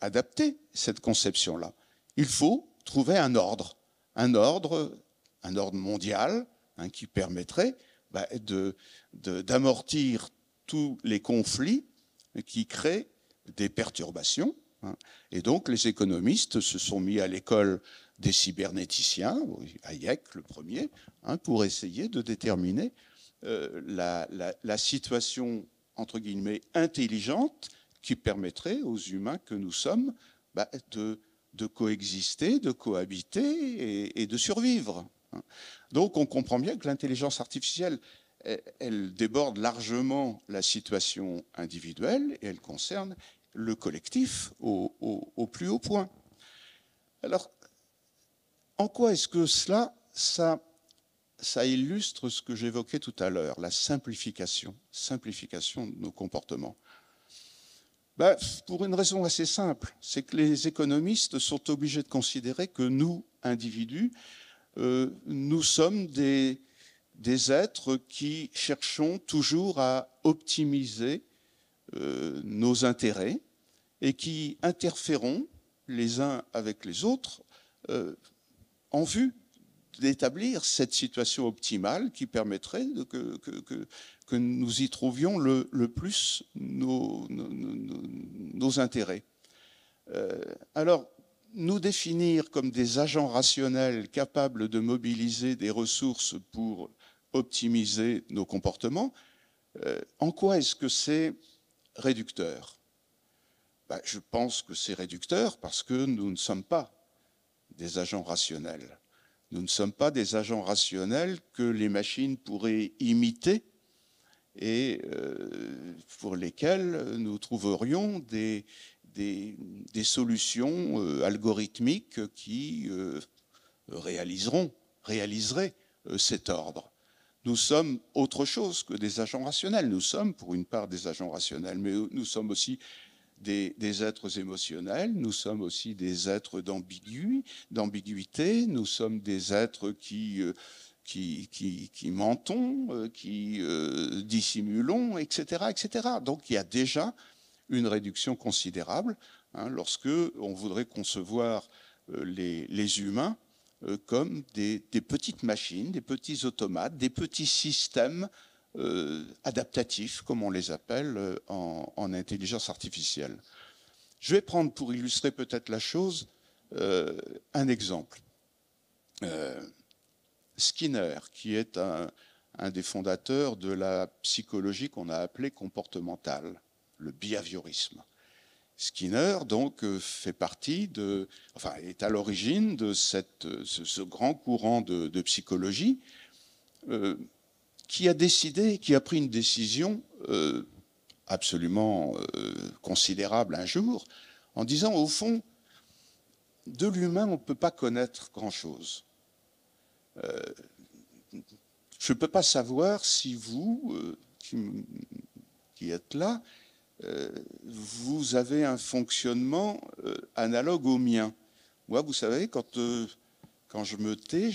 adapter cette conception-là. Il faut trouver un ordre mondial, hein, qui permettrait d'amortir tous les conflits qui créent des perturbations. Hein. Et donc les économistes se sont mis à l'école des cybernéticiens, Hayek le premier, hein, pour essayer de déterminer la situation entre guillemets intelligente qui permettrait aux humains que nous sommes de coexister, de cohabiter et de survivre. Donc on comprend bien que l'intelligence artificielle, elle déborde largement la situation individuelle et elle concerne le collectif au plus haut point. Alors, en quoi est-ce que ça illustre ce que j'évoquais tout à l'heure, la simplification de nos comportements? Pour une raison assez simple, c'est que les économistes sont obligés de considérer que nous, individus, nous sommes des êtres qui cherchons toujours à optimiser nos intérêts et qui interférons les uns avec les autres en vue d'établir cette situation optimale qui permettrait que nous y trouvions le plus nos intérêts. Alors, nous définir comme des agents rationnels capables de mobiliser des ressources pour optimiser nos comportements. En quoi est-ce que c'est réducteur? Je pense que c'est réducteur parce que nous ne sommes pas des agents rationnels. Nous ne sommes pas des agents rationnels que les machines pourraient imiter et pour lesquels nous trouverions des solutions algorithmiques qui réaliseraient cet ordre. Nous sommes autre chose que des agents rationnels. Nous sommes pour une part des agents rationnels, mais nous sommes aussi des êtres émotionnels, nous sommes aussi des êtres d'ambiguïté, nous sommes des êtres qui mentons, qui dissimulons, etc., etc. Donc il y a déjà une réduction considérable lorsque on voudrait concevoir les humains comme des petites machines, des petits automates, des petits systèmes adaptatifs, comme on les appelle en intelligence artificielle. Je vais prendre, pour illustrer peut-être la chose, un exemple. Skinner, qui est un des fondateurs de la psychologie qu'on a appelée comportementale, le behaviorisme. Skinner, donc, fait partie est à l'origine de ce grand courant de psychologie qui a pris une décision absolument considérable un jour, en disant, au fond, de l'humain, on ne peut pas connaître grand-chose. Je ne peux pas savoir si vous, qui êtes là, vous avez un fonctionnement analogue au mien. Moi, vous savez, quand je me tais,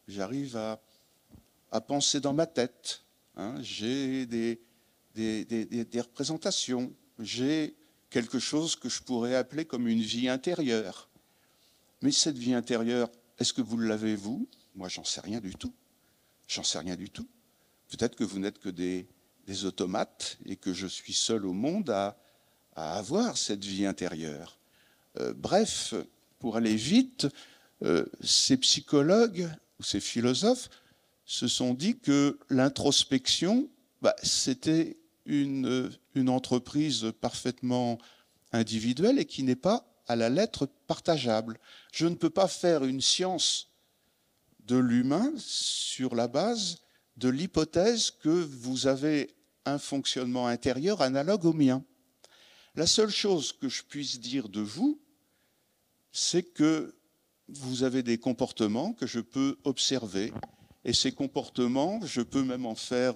j'arrive à penser dans ma tête. J'ai des représentations. J'ai quelque chose que je pourrais appeler comme une vie intérieure. Mais cette vie intérieure, est-ce que vous l'avez, vous? Moi, j'en sais rien du tout. J'en sais rien du tout. Peut-être que vous n'êtes que des automates et que je suis seul au monde à avoir cette vie intérieure. Bref, pour aller vite, ces psychologues ou ces philosophes se sont dit que l'introspection, c'était une entreprise parfaitement individuelle et qui n'est pas à la lettre partageable. Je ne peux pas faire une science de l'humain sur la base de l'hypothèse que vous avez un fonctionnement intérieur analogue au mien. La seule chose que je puisse dire de vous, c'est que vous avez des comportements que je peux observer. Et ces comportements, je peux même en faire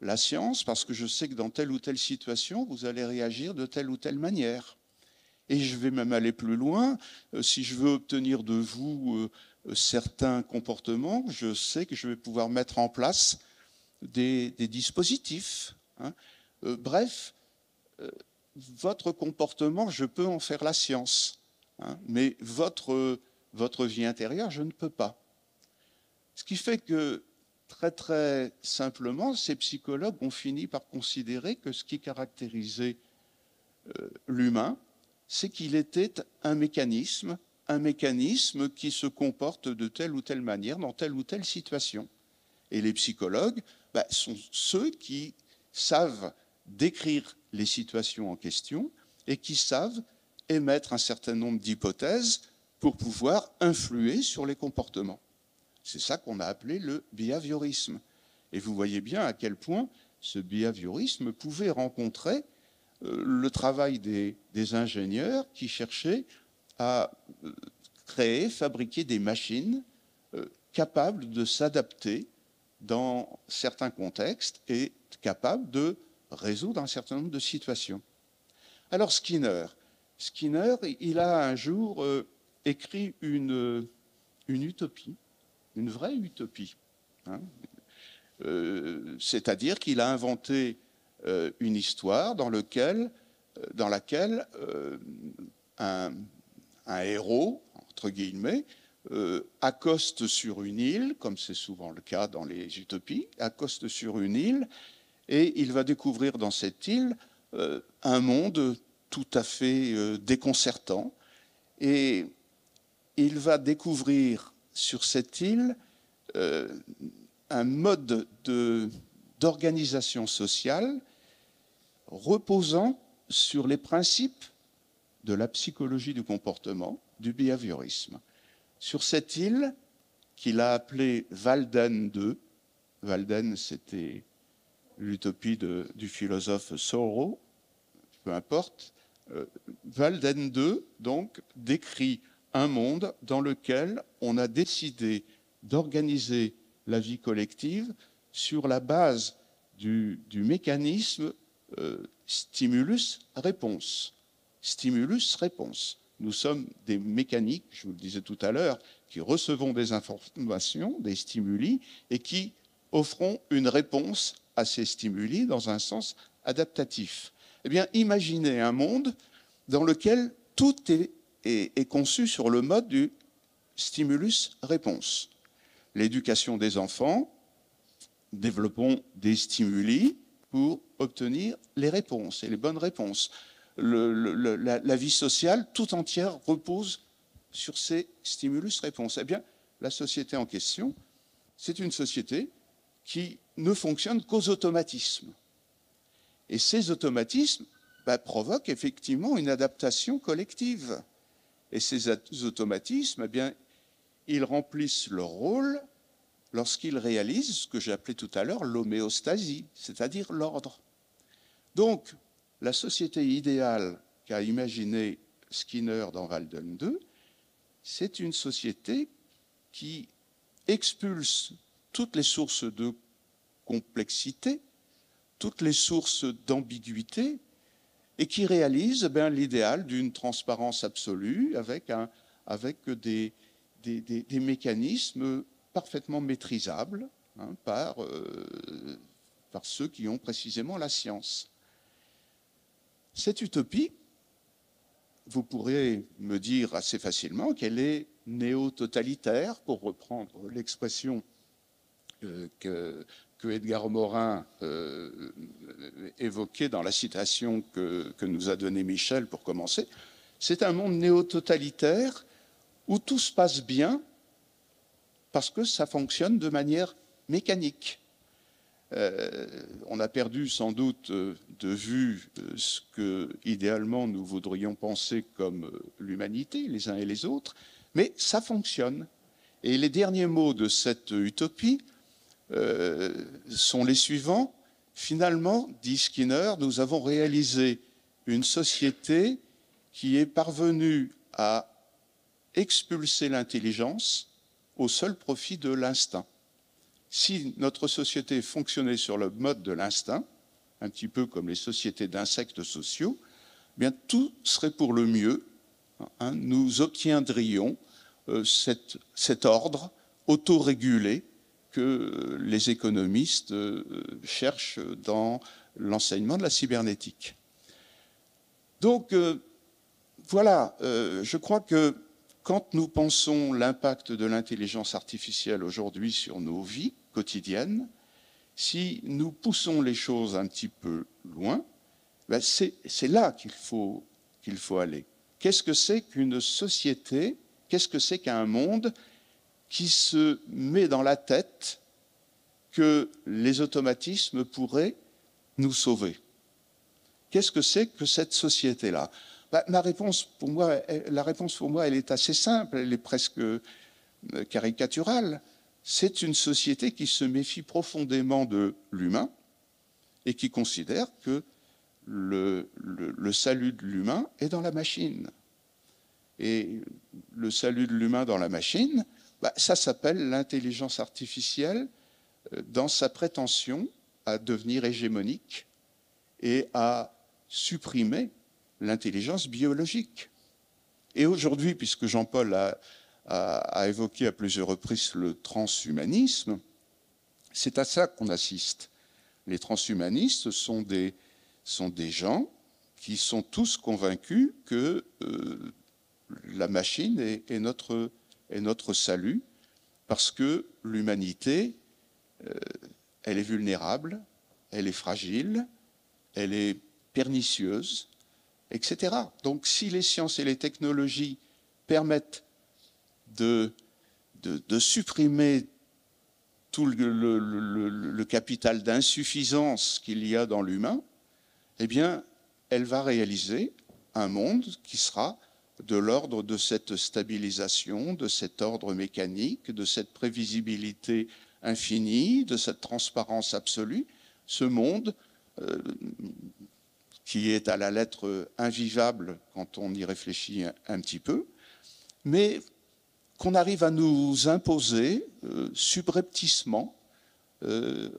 la science, parce que je sais que dans telle ou telle situation, vous allez réagir de telle ou telle manière. Et je vais même aller plus loin. Si je veux obtenir de vous certains comportements, je sais que je vais pouvoir mettre en place des dispositifs. Bref, votre comportement, je peux en faire la science. Mais votre vie intérieure, je ne peux pas. Ce qui fait que, très très simplement, ces psychologues ont fini par considérer que ce qui caractérisait l'humain, c'est qu'il était un mécanisme qui se comporte de telle ou telle manière dans telle ou telle situation. Et les psychologues sont ceux qui savent décrire les situations en question et qui savent émettre un certain nombre d'hypothèses pour pouvoir influer sur les comportements. C'est ça qu'on a appelé le behaviorisme. Et vous voyez bien à quel point ce behaviorisme pouvait rencontrer le travail des ingénieurs qui cherchaient à fabriquer des machines capables de s'adapter dans certains contextes et capables de résoudre un certain nombre de situations. Alors Skinner, il a un jour écrit une utopie, une vraie utopie. C'est-à-dire qu'il a inventé une histoire dans laquelle un héros, entre guillemets, accoste sur une île, comme c'est souvent le cas dans les utopies, accoste sur une île, et il va découvrir dans cette île un monde tout à fait déconcertant, et il va découvrir sur cette île un mode d'organisation sociale reposant sur les principes de la psychologie du comportement, du behaviorisme. Sur cette île qu'il a appelée Walden 2, Walden c'était l'utopie du philosophe Thoreau, peu importe, Walden 2 donc décrit un monde dans lequel on a décidé d'organiser la vie collective sur la base du mécanisme stimulus-réponse. Stimulus-réponse. Nous sommes des mécaniques, je vous le disais tout à l'heure, qui recevons des informations, des stimuli, et qui offront une réponse à ces stimuli dans un sens adaptatif. Eh bien, imaginez un monde dans lequel tout est conçu sur le mode du stimulus-réponse. L'éducation des enfants, développons des stimuli pour obtenir les réponses et les bonnes réponses. La vie sociale tout entière repose sur ces stimulus-réponses. Eh bien, la société en question, c'est une société qui ne fonctionne qu'aux automatismes. Et ces automatismes provoquent effectivement une adaptation collective. Et ces automatismes, eh bien, ils remplissent leur rôle lorsqu'ils réalisent ce que j'ai appelé tout à l'heure l'homéostasie, c'est-à-dire l'ordre. Donc, la société idéale qu'a imaginée Skinner dans Walden 2, c'est une société qui expulse toutes les sources de complexité, toutes les sources d'ambiguïté, et qui réalise l'idéal d'une transparence absolue avec des mécanismes parfaitement maîtrisables par ceux qui ont précisément la science. Cette utopie, vous pourrez me dire assez facilement qu'elle est néo-totalitaire, pour reprendre l'expression que Edgar Morin évoquait dans la citation que nous a donnée Michel pour commencer. C'est un monde néo-totalitaire où tout se passe bien parce que ça fonctionne de manière mécanique. On a perdu sans doute de vue ce que, idéalement, nous voudrions penser comme l'humanité, les uns et les autres, mais ça fonctionne. Et les derniers mots de cette utopie sont les suivants. Finalement, dit Skinner, nous avons réalisé une société qui est parvenue à expulser l'intelligence au seul profit de l'instinct. Si notre société fonctionnait sur le mode de l'instinct, un petit peu comme les sociétés d'insectes sociaux, eh bien tout serait pour le mieux. Nous obtiendrions cet ordre autorégulé que les économistes cherchent dans l'enseignement de la cybernétique. Donc, voilà, je crois que quand nous pensons l'impact de l'intelligence artificielle aujourd'hui sur nos vies quotidiennes, si nous poussons les choses un petit peu loin, c'est là qu'il faut aller. Qu'est-ce que c'est qu'une société? Qu'est-ce que c'est qu'un monde qui se met dans la tête que les automatismes pourraient nous sauver? Qu'est-ce que c'est que cette société-là? La réponse pour moi, elle est assez simple, elle est presque caricaturale. C'est une société qui se méfie profondément de l'humain et qui considère que le salut de l'humain est dans la machine. Et le salut de l'humain dans la machine, ça s'appelle l'intelligence artificielle dans sa prétention à devenir hégémonique et à supprimer l'intelligence biologique. Et aujourd'hui, puisque Jean-Paul a évoqué à plusieurs reprises le transhumanisme, c'est à ça qu'on assiste. Les transhumanistes sont des gens qui sont tous convaincus que la machine est notre salut, parce que l'humanité, elle est vulnérable, elle est fragile, elle est pernicieuse, etc. Donc si les sciences et les technologies permettent de supprimer tout le capital d'insuffisance qu'il y a dans l'humain, eh bien, elle va réaliser un monde qui sera de l'ordre de cette stabilisation, de cet ordre mécanique, de cette prévisibilité infinie, de cette transparence absolue. Ce monde qui est à la lettre invivable quand on y réfléchit un petit peu, mais qu'on arrive à nous imposer subrepticement,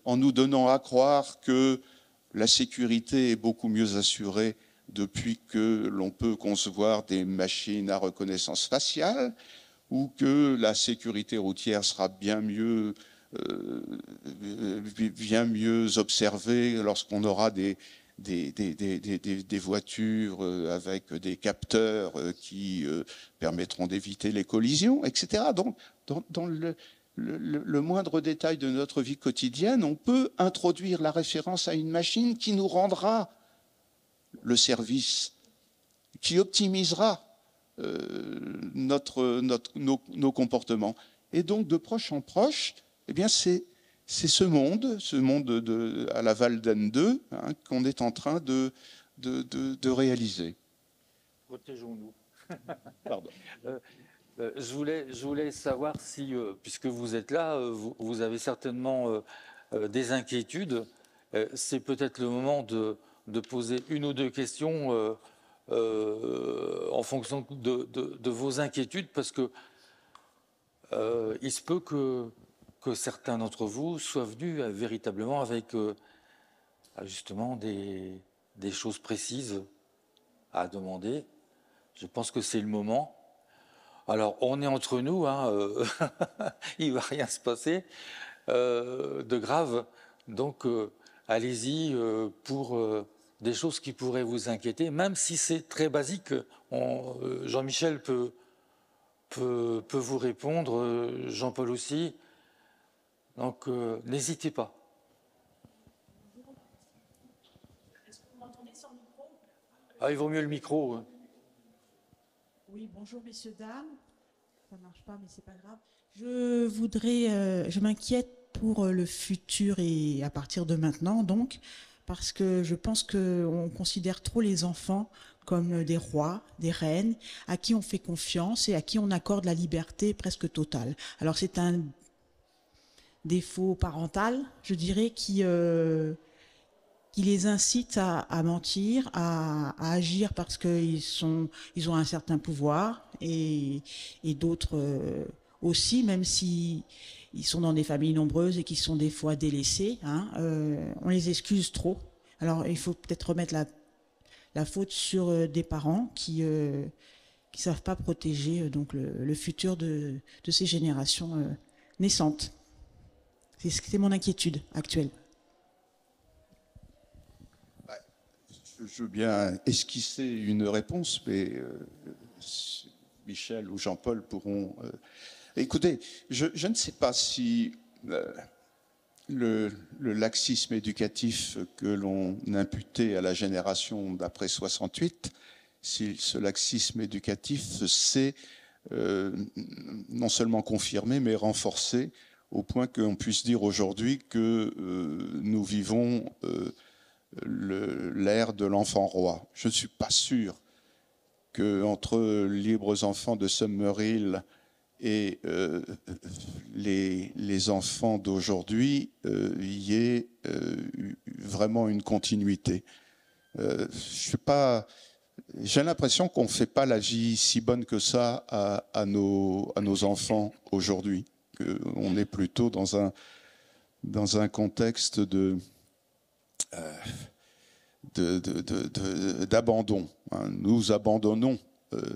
en nous donnant à croire que la sécurité est beaucoup mieux assurée depuis que l'on peut concevoir des machines à reconnaissance faciale, ou que la sécurité routière sera bien mieux observée lorsqu'on aura des voitures avec des capteurs qui permettront d'éviter les collisions, etc. Donc, dans le moindre détail de notre vie quotidienne, on peut introduire la référence à une machine qui nous rendra le service, qui optimisera nos comportements. Et donc, de proche en proche, eh bien, c'est ce monde à la Valden 2 qu'on est en train de réaliser. Protégeons-nous. Pardon. Je voulais savoir si, puisque vous êtes là, vous avez certainement des inquiétudes. C'est peut-être le moment de poser une ou deux questions en fonction de vos inquiétudes, parce que il se peut que certains d'entre vous soient venus véritablement avec justement des choses précises à demander. Je pense que c'est le moment. Alors, on est entre nous, hein, il ne va rien se passer de grave. Donc, allez-y pour des choses qui pourraient vous inquiéter, même si c'est très basique. Jean-Michel peut vous répondre, Jean-Paul aussi. Donc, n'hésitez pas. Est-ce que vous m'entendez sans micro? Ah, il vaut mieux le micro. Oui, bonjour messieurs, dames. Ça ne marche pas, mais c'est pas grave. Je m'inquiète pour le futur et à partir de maintenant, donc, parce que je pense qu'on considère trop les enfants comme des rois, des reines, à qui on fait confiance et à qui on accorde la liberté presque totale. Alors c'est un défaut parental, je dirais, qui les incite à mentir, à agir parce qu'ils ont un certain pouvoir et d'autres aussi, même si ils sont dans des familles nombreuses et qui sont des fois délaissés, hein, on les excuse trop. Alors il faut peut-être remettre la faute sur des parents qui savent pas protéger donc le futur de ces générations naissantes. C'est mon inquiétude actuelle. Je veux bien esquisser une réponse, mais Michel ou Jean-Paul pourront... Écoutez, je ne sais pas si le laxisme éducatif que l'on imputait à la génération d'après 68, si ce laxisme éducatif s'est non seulement confirmé, mais renforcé, au point qu'on puisse dire aujourd'hui que nous vivons l'ère de l'enfant roi. Je ne suis pas sûr qu'entre Libres enfants de Summerhill et les enfants d'aujourd'hui, il y ait vraiment une continuité. J'ai l'impression qu'on ne fait pas la vie si bonne que ça à nos enfants aujourd'hui. On est plutôt dans un contexte d'abandon. Nous abandonnons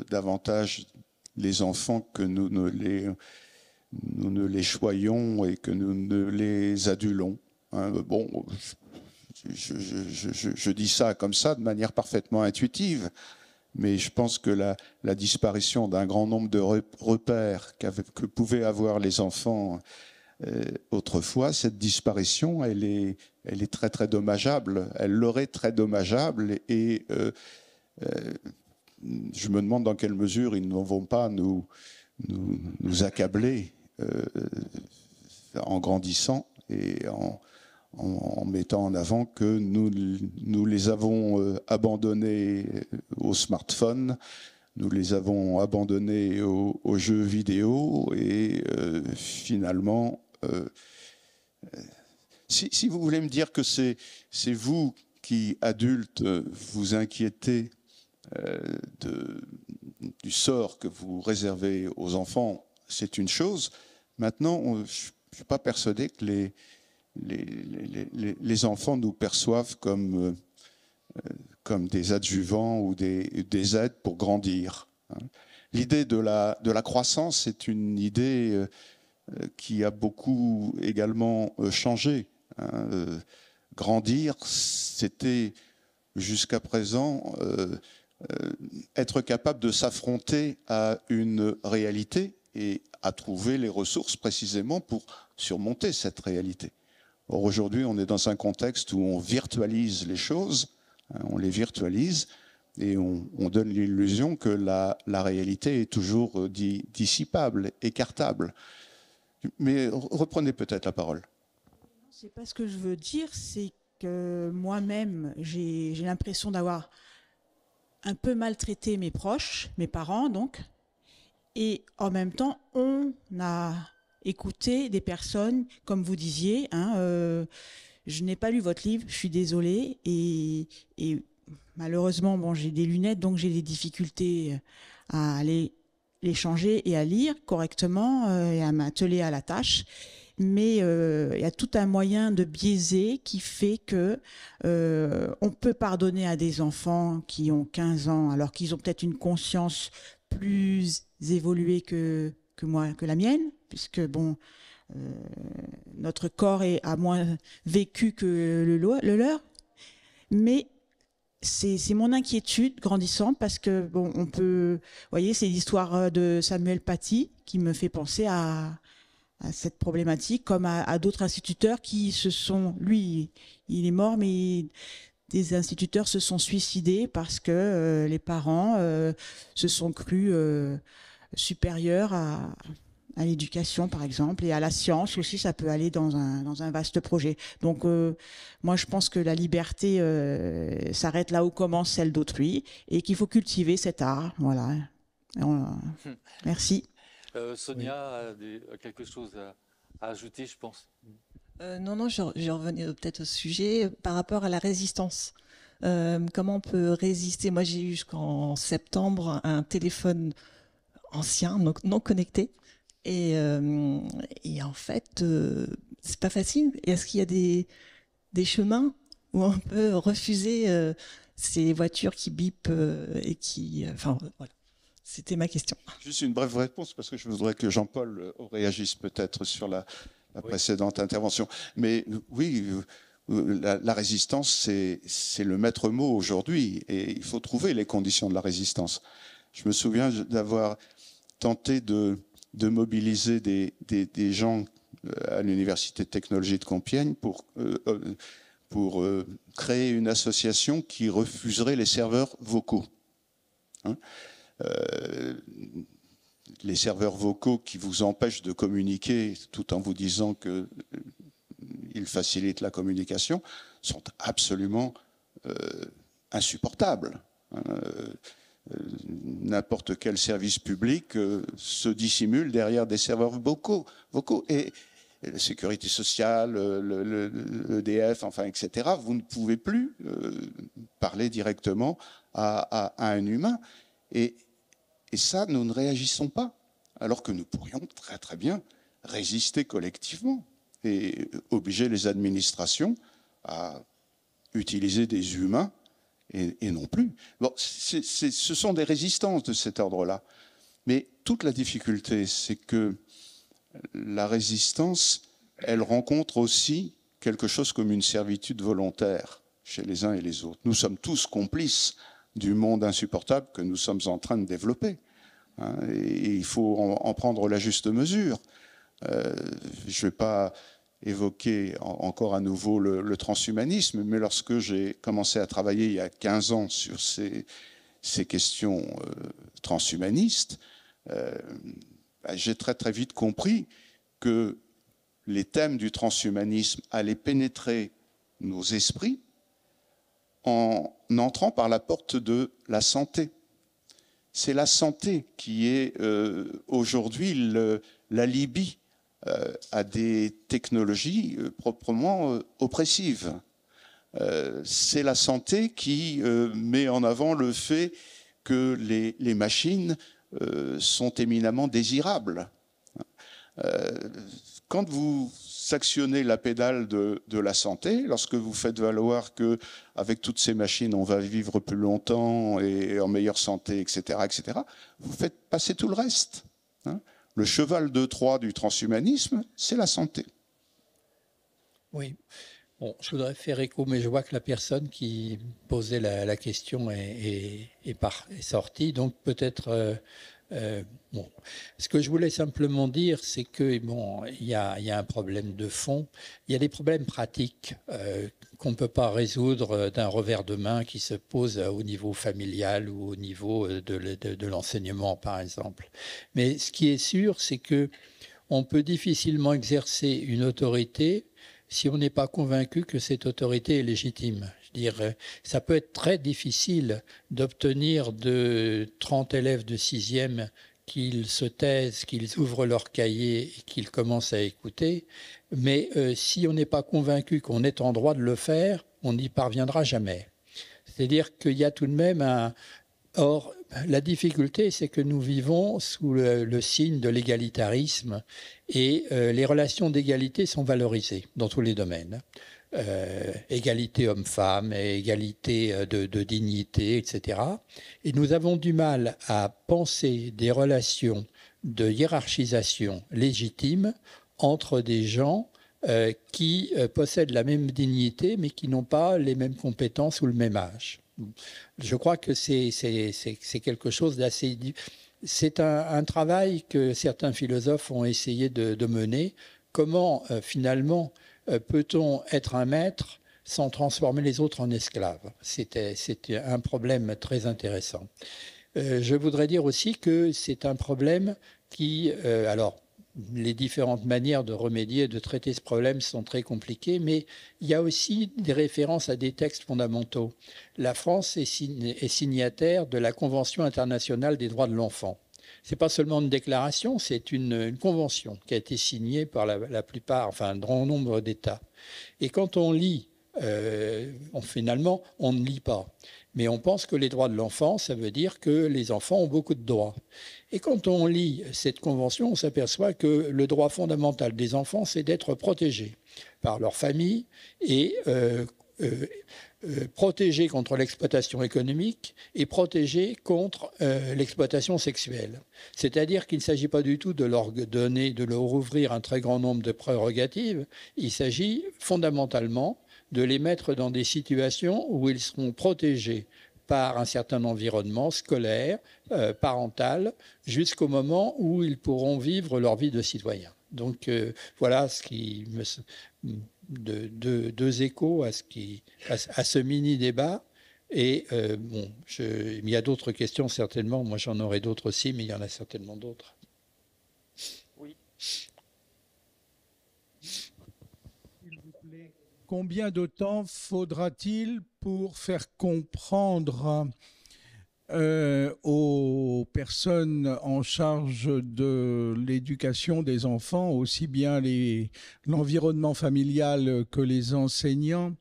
davantage les enfants que nous ne les choyons et que nous ne les adulons. Bon, je dis ça comme ça de manière parfaitement intuitive, mais je pense que la disparition d'un grand nombre de repères que pouvaient avoir les enfants autrefois, cette disparition, elle est très très dommageable. Elle l'aurait très dommageable et je me demande dans quelle mesure ils ne vont pas nous accabler en grandissant et en mettant en avant que nous les avons abandonnés au smartphone, nous les avons abandonnés aux jeux vidéo et finalement, si vous voulez me dire que c'est vous qui, adultes, vous inquiétez du sort que vous réservez aux enfants, c'est une chose. Maintenant, je ne suis pas persuadé que les enfants nous perçoivent comme des adjuvants ou des aides pour grandir. L'idée de la croissance, c'est une idée qui a beaucoup également changé. Grandir, c'était jusqu'à présent être capable de s'affronter à une réalité et à trouver les ressources précisément pour surmonter cette réalité. Or, aujourd'hui, on est dans un contexte où on virtualise les choses, on les virtualise et on donne l'illusion que la réalité est toujours dissipable, écartable. Mais reprenez peut-être la parole. C'est pas ce que je veux dire, c'est que moi-même, j'ai l'impression d'avoir un peu maltraité mes proches, mes parents donc, et en même temps, on a écouté des personnes, comme vous disiez, je n'ai pas lu votre livre, je suis désolée, et malheureusement, bon, j'ai des lunettes, donc j'ai des difficultés à aller les changer et à lire correctement et à m'atteler à la tâche. Mais il y a tout un moyen de biaiser qui fait que on peut pardonner à des enfants qui ont 15 ans alors qu'ils ont peut-être une conscience plus évoluée que moi, que la mienne, puisque bon, notre corps a moins vécu que le leur. Mais c'est mon inquiétude grandissante parce que bon, on peut, vous voyez, c'est l'histoire de Samuel Paty qui me fait penser à cette problématique, comme à d'autres instituteurs qui se sont, lui, il est mort, mais des instituteurs se sont suicidés parce que les parents se sont crus supérieurs à l'éducation, par exemple, et à la science aussi, ça peut aller dans un vaste projet. Donc, moi, je pense que la liberté s'arrête là où commence celle d'autrui et qu'il faut cultiver cet art. Voilà. Merci. Sonia a quelque chose à ajouter, je pense. Non, je revenais peut-être au sujet par rapport à la résistance. Comment on peut résister? Moi, j'ai eu jusqu'en septembre un téléphone ancien, non connecté. Et en fait, c'est pas facile. Est-ce qu'il y a des chemins où on peut refuser ces voitures qui bipent et qui... Enfin, voilà. C'était ma question. Juste une brève réponse, parce que je voudrais que Jean-Paul réagisse peut-être sur la précédente intervention. Mais oui, la résistance, c'est le maître mot aujourd'hui, et il faut trouver les conditions de la résistance. Je me souviens d'avoir tenté de mobiliser des gens à l'Université de technologie de Compiègne pour créer une association qui refuserait les serveurs vocaux. Les serveurs vocaux qui vous empêchent de communiquer tout en vous disant qu'ils facilitent la communication sont absolument insupportables. N'importe quel service public se dissimule derrière des serveurs vocaux. Et la sécurité sociale, l'EDF, enfin, etc., vous ne pouvez plus parler directement à un humain. Et ça, nous ne réagissons pas, alors que nous pourrions très très bien résister collectivement et obliger les administrations à utiliser des humains et non plus. Bon, ce sont des résistances de cet ordre-là. Mais toute la difficulté, c'est que la résistance, elle rencontre aussi quelque chose comme une servitude volontaire chez les uns et les autres. Nous sommes tous complices du monde insupportable que nous sommes en train de développer. Et il faut en prendre la juste mesure. Je ne vais pas évoquer encore à nouveau le transhumanisme, mais lorsque j'ai commencé à travailler il y a 15 ans sur ces questions transhumanistes, j'ai très très vite compris que les thèmes du transhumanisme allaient pénétrer nos esprits en entrant par la porte de la santé. C'est la santé qui est aujourd'hui l'alibi à des technologies proprement oppressives. C'est la santé qui met en avant le fait que les machines sont éminemment désirables. Quand vous actionnez la pédale de la santé, lorsque vous faites valoir qu'avec toutes ces machines, on va vivre plus longtemps et en meilleure santé, etc., etc., vous faites passer tout le reste. Le cheval de Troie du transhumanisme, c'est la santé. Oui. Bon, je voudrais faire écho, mais je vois que la personne qui posait la question est sortie. Donc peut-être... bon. Ce que je voulais simplement dire, c'est que bon, il y a un problème de fond. Il y a des problèmes pratiques qu'on ne peut pas résoudre d'un revers de main qui se pose au niveau familial ou au niveau de l'enseignement, par exemple. Mais ce qui est sûr, c'est que on peut difficilement exercer une autorité si on n'est pas convaincu que cette autorité est légitime. Je veux dire, ça peut être très difficile d'obtenir de 30 élèves de 6e qu'ils se taisent, qu'ils ouvrent leur cahier et qu'ils commencent à écouter. Mais si on n'est pas convaincu qu'on est en droit de le faire, on n'y parviendra jamais. C'est-à-dire qu'il y a tout de même un... Or, la difficulté, c'est que nous vivons sous le signe de l'égalitarisme et les relations d'égalité sont valorisées dans tous les domaines. Égalité homme-femme, égalité de dignité, etc. Et nous avons du mal à penser des relations de hiérarchisation légitimes entre des gens qui possèdent la même dignité mais qui n'ont pas les mêmes compétences ou le même âge. Je crois que c'est quelque chose d'assez... C'est un travail que certains philosophes ont essayé de mener. Comment, finalement, peut-on être un maître sans transformer les autres en esclaves? C'était un problème très intéressant. Je voudrais dire aussi que c'est un problème qui... alors, les différentes manières de remédier, de traiter ce problème sont très compliquées, mais il y a aussi des références à des textes fondamentaux. La France est signataire de la Convention internationale des droits de l'enfant. Ce n'est pas seulement une déclaration, c'est une convention qui a été signée par la plupart, enfin un grand nombre d'États. Et quand on lit, finalement, on ne lit pas. Mais on pense que les droits de l'enfant, ça veut dire que les enfants ont beaucoup de droits. Et quand on lit cette convention, on s'aperçoit que le droit fondamental des enfants, c'est d'être protégés par leur famille et protégés contre l'exploitation économique et protégés contre l'exploitation sexuelle. C'est-à-dire qu'il ne s'agit pas du tout de leur donner, de leur ouvrir un très grand nombre de prérogatives. Il s'agit fondamentalement de les mettre dans des situations où ils seront protégés par un certain environnement scolaire, parental, jusqu'au moment où ils pourront vivre leur vie de citoyen. Donc voilà ce qui deux échos à ce mini-débat. Et bon, il y a d'autres questions certainement. Moi, j'en aurai d'autres aussi, mais il y en a certainement d'autres. Oui. Combien de temps faudra-t-il pour faire comprendre aux personnes en charge de l'éducation des enfants, aussi bien l'environnement familial que les enseignants,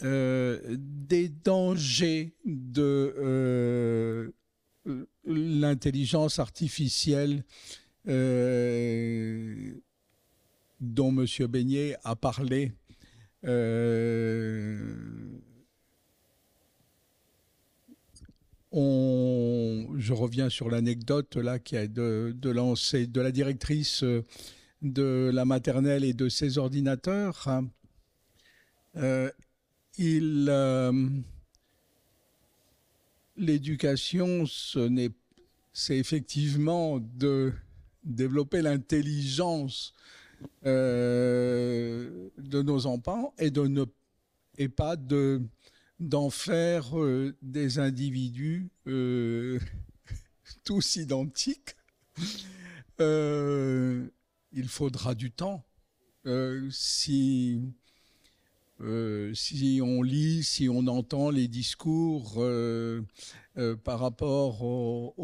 des dangers de l'intelligence artificielle dont M. Beignet a parlé. Je reviens sur l'anecdote là qui a de la directrice de la maternelle et de ses ordinateurs. L'éducation, c'est effectivement de développer l'intelligence de nos enfants et pas d'en faire des individus tous identiques. Il faudra du temps si on lit, si on entend les discours par rapport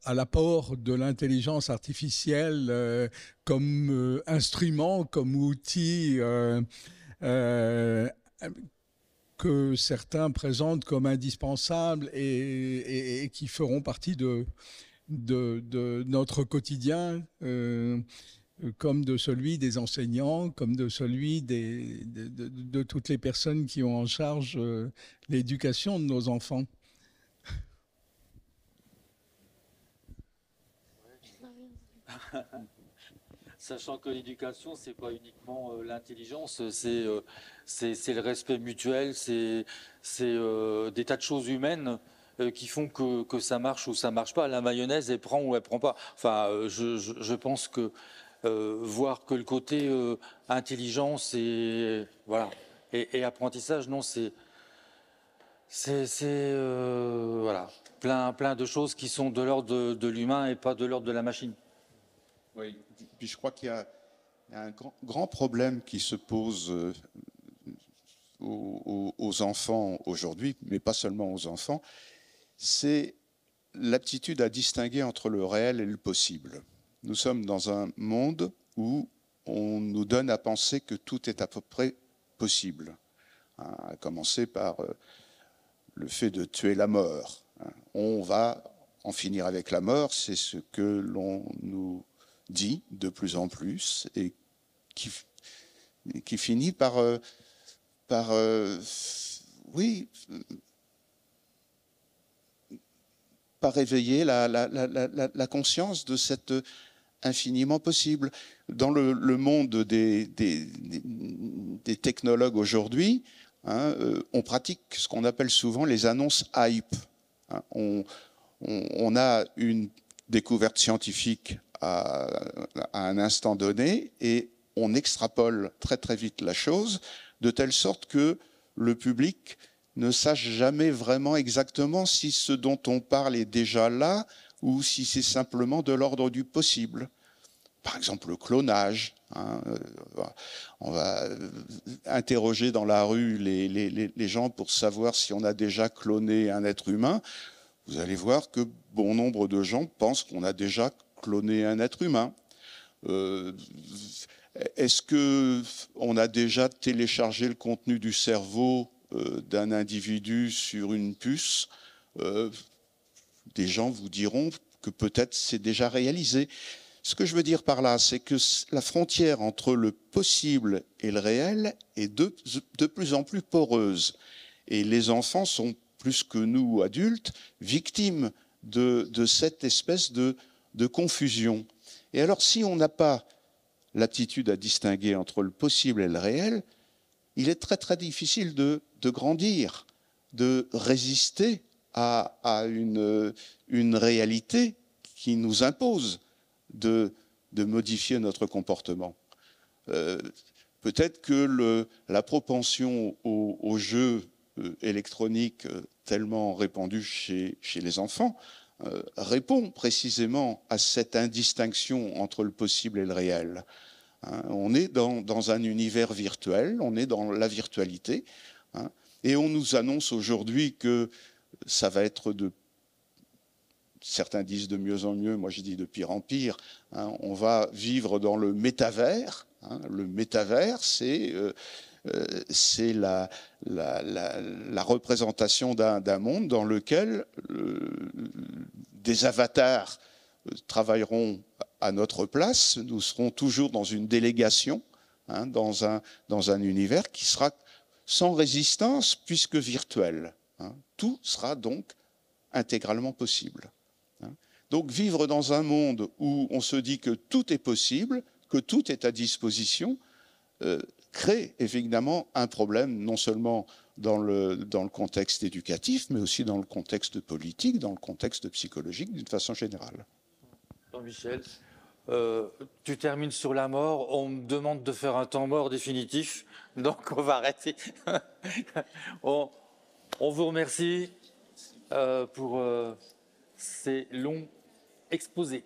à l'apport de l'intelligence artificielle comme instrument, comme outil que certains présentent comme indispensables et qui feront partie de notre quotidien, comme de celui des enseignants, comme de celui de toutes les personnes qui ont en charge l'éducation de nos enfants. Sachant que l'éducation, c'est pas uniquement l'intelligence, c'est le respect mutuel, c'est des tas de choses humaines qui font que ça marche ou ça marche pas. La mayonnaise, elle prend ou elle prend pas. Enfin, je pense que voir que le côté intelligence et voilà et apprentissage, non, c'est voilà plein de choses qui sont de l'ordre de l'humain et pas de l'ordre de la machine. Oui. Puis je crois qu'il y a un grand problème qui se pose aux enfants aujourd'hui, mais pas seulement aux enfants, c'est l'aptitude à distinguer entre le réel et le possible. Nous sommes dans un monde où on nous donne à penser que tout est à peu près possible, hein, à commencer par le fait de tuer la mort. Hein. On va en finir avec la mort, c'est ce que l'on nous dit de plus en plus et qui finit par éveiller la conscience de cet infiniment possible. Dans le monde des technologues aujourd'hui, hein, on pratique ce qu'on appelle souvent les annonces hype. Hein, on a une découverte scientifique à un instant donné et on extrapole très très vite la chose de telle sorte que le public ne sache jamais vraiment exactement si ce dont on parle est déjà là ou si c'est simplement de l'ordre du possible. Par exemple, le clonage. Hein, on va interroger dans la rue les gens pour savoir si on a déjà cloné un être humain. Vous allez voir que bon nombre de gens pensent qu'on a déjà cloné un être humain. Est-ce qu'on a déjà téléchargé le contenu du cerveau d'un individu sur une puce? Des gens vous diront que peut-être c'est déjà réalisé. Ce que je veux dire par là, c'est que la frontière entre le possible et le réel est de plus en plus poreuse. Et les enfants sont, plus que nous, adultes, victimes de cette espèce de confusion. Et alors, si on n'a pas l'aptitude à distinguer entre le possible et le réel, il est très très difficile de grandir, de résister à une réalité qui nous impose de modifier notre comportement. Peut-être que la propension au jeu électronique tellement répandue chez les enfants répond précisément à cette indistinction entre le possible et le réel. Hein, on est dans un univers virtuel, on est dans la virtualité, hein, et on nous annonce aujourd'hui que ça va être certains disent de mieux en mieux, moi je dis de pire en pire, hein, on va vivre dans le métavers. Hein, le métavers, c'est la représentation d'un monde dans lequel des avatars travailleront à notre place. Nous serons toujours dans une délégation, hein, dans un univers qui sera sans résistance puisque virtuel. Hein. Tout sera donc intégralement possible. Hein. Donc vivre dans un monde où on se dit que tout est possible, que tout est à disposition, crée évidemment un problème, non seulement dans le contexte éducatif, mais aussi dans le contexte politique, dans le contexte psychologique d'une façon générale. Jean-Michel, tu termines sur la mort, on me demande de faire un temps mort définitif, donc on va arrêter. on vous remercie pour ces longs exposés.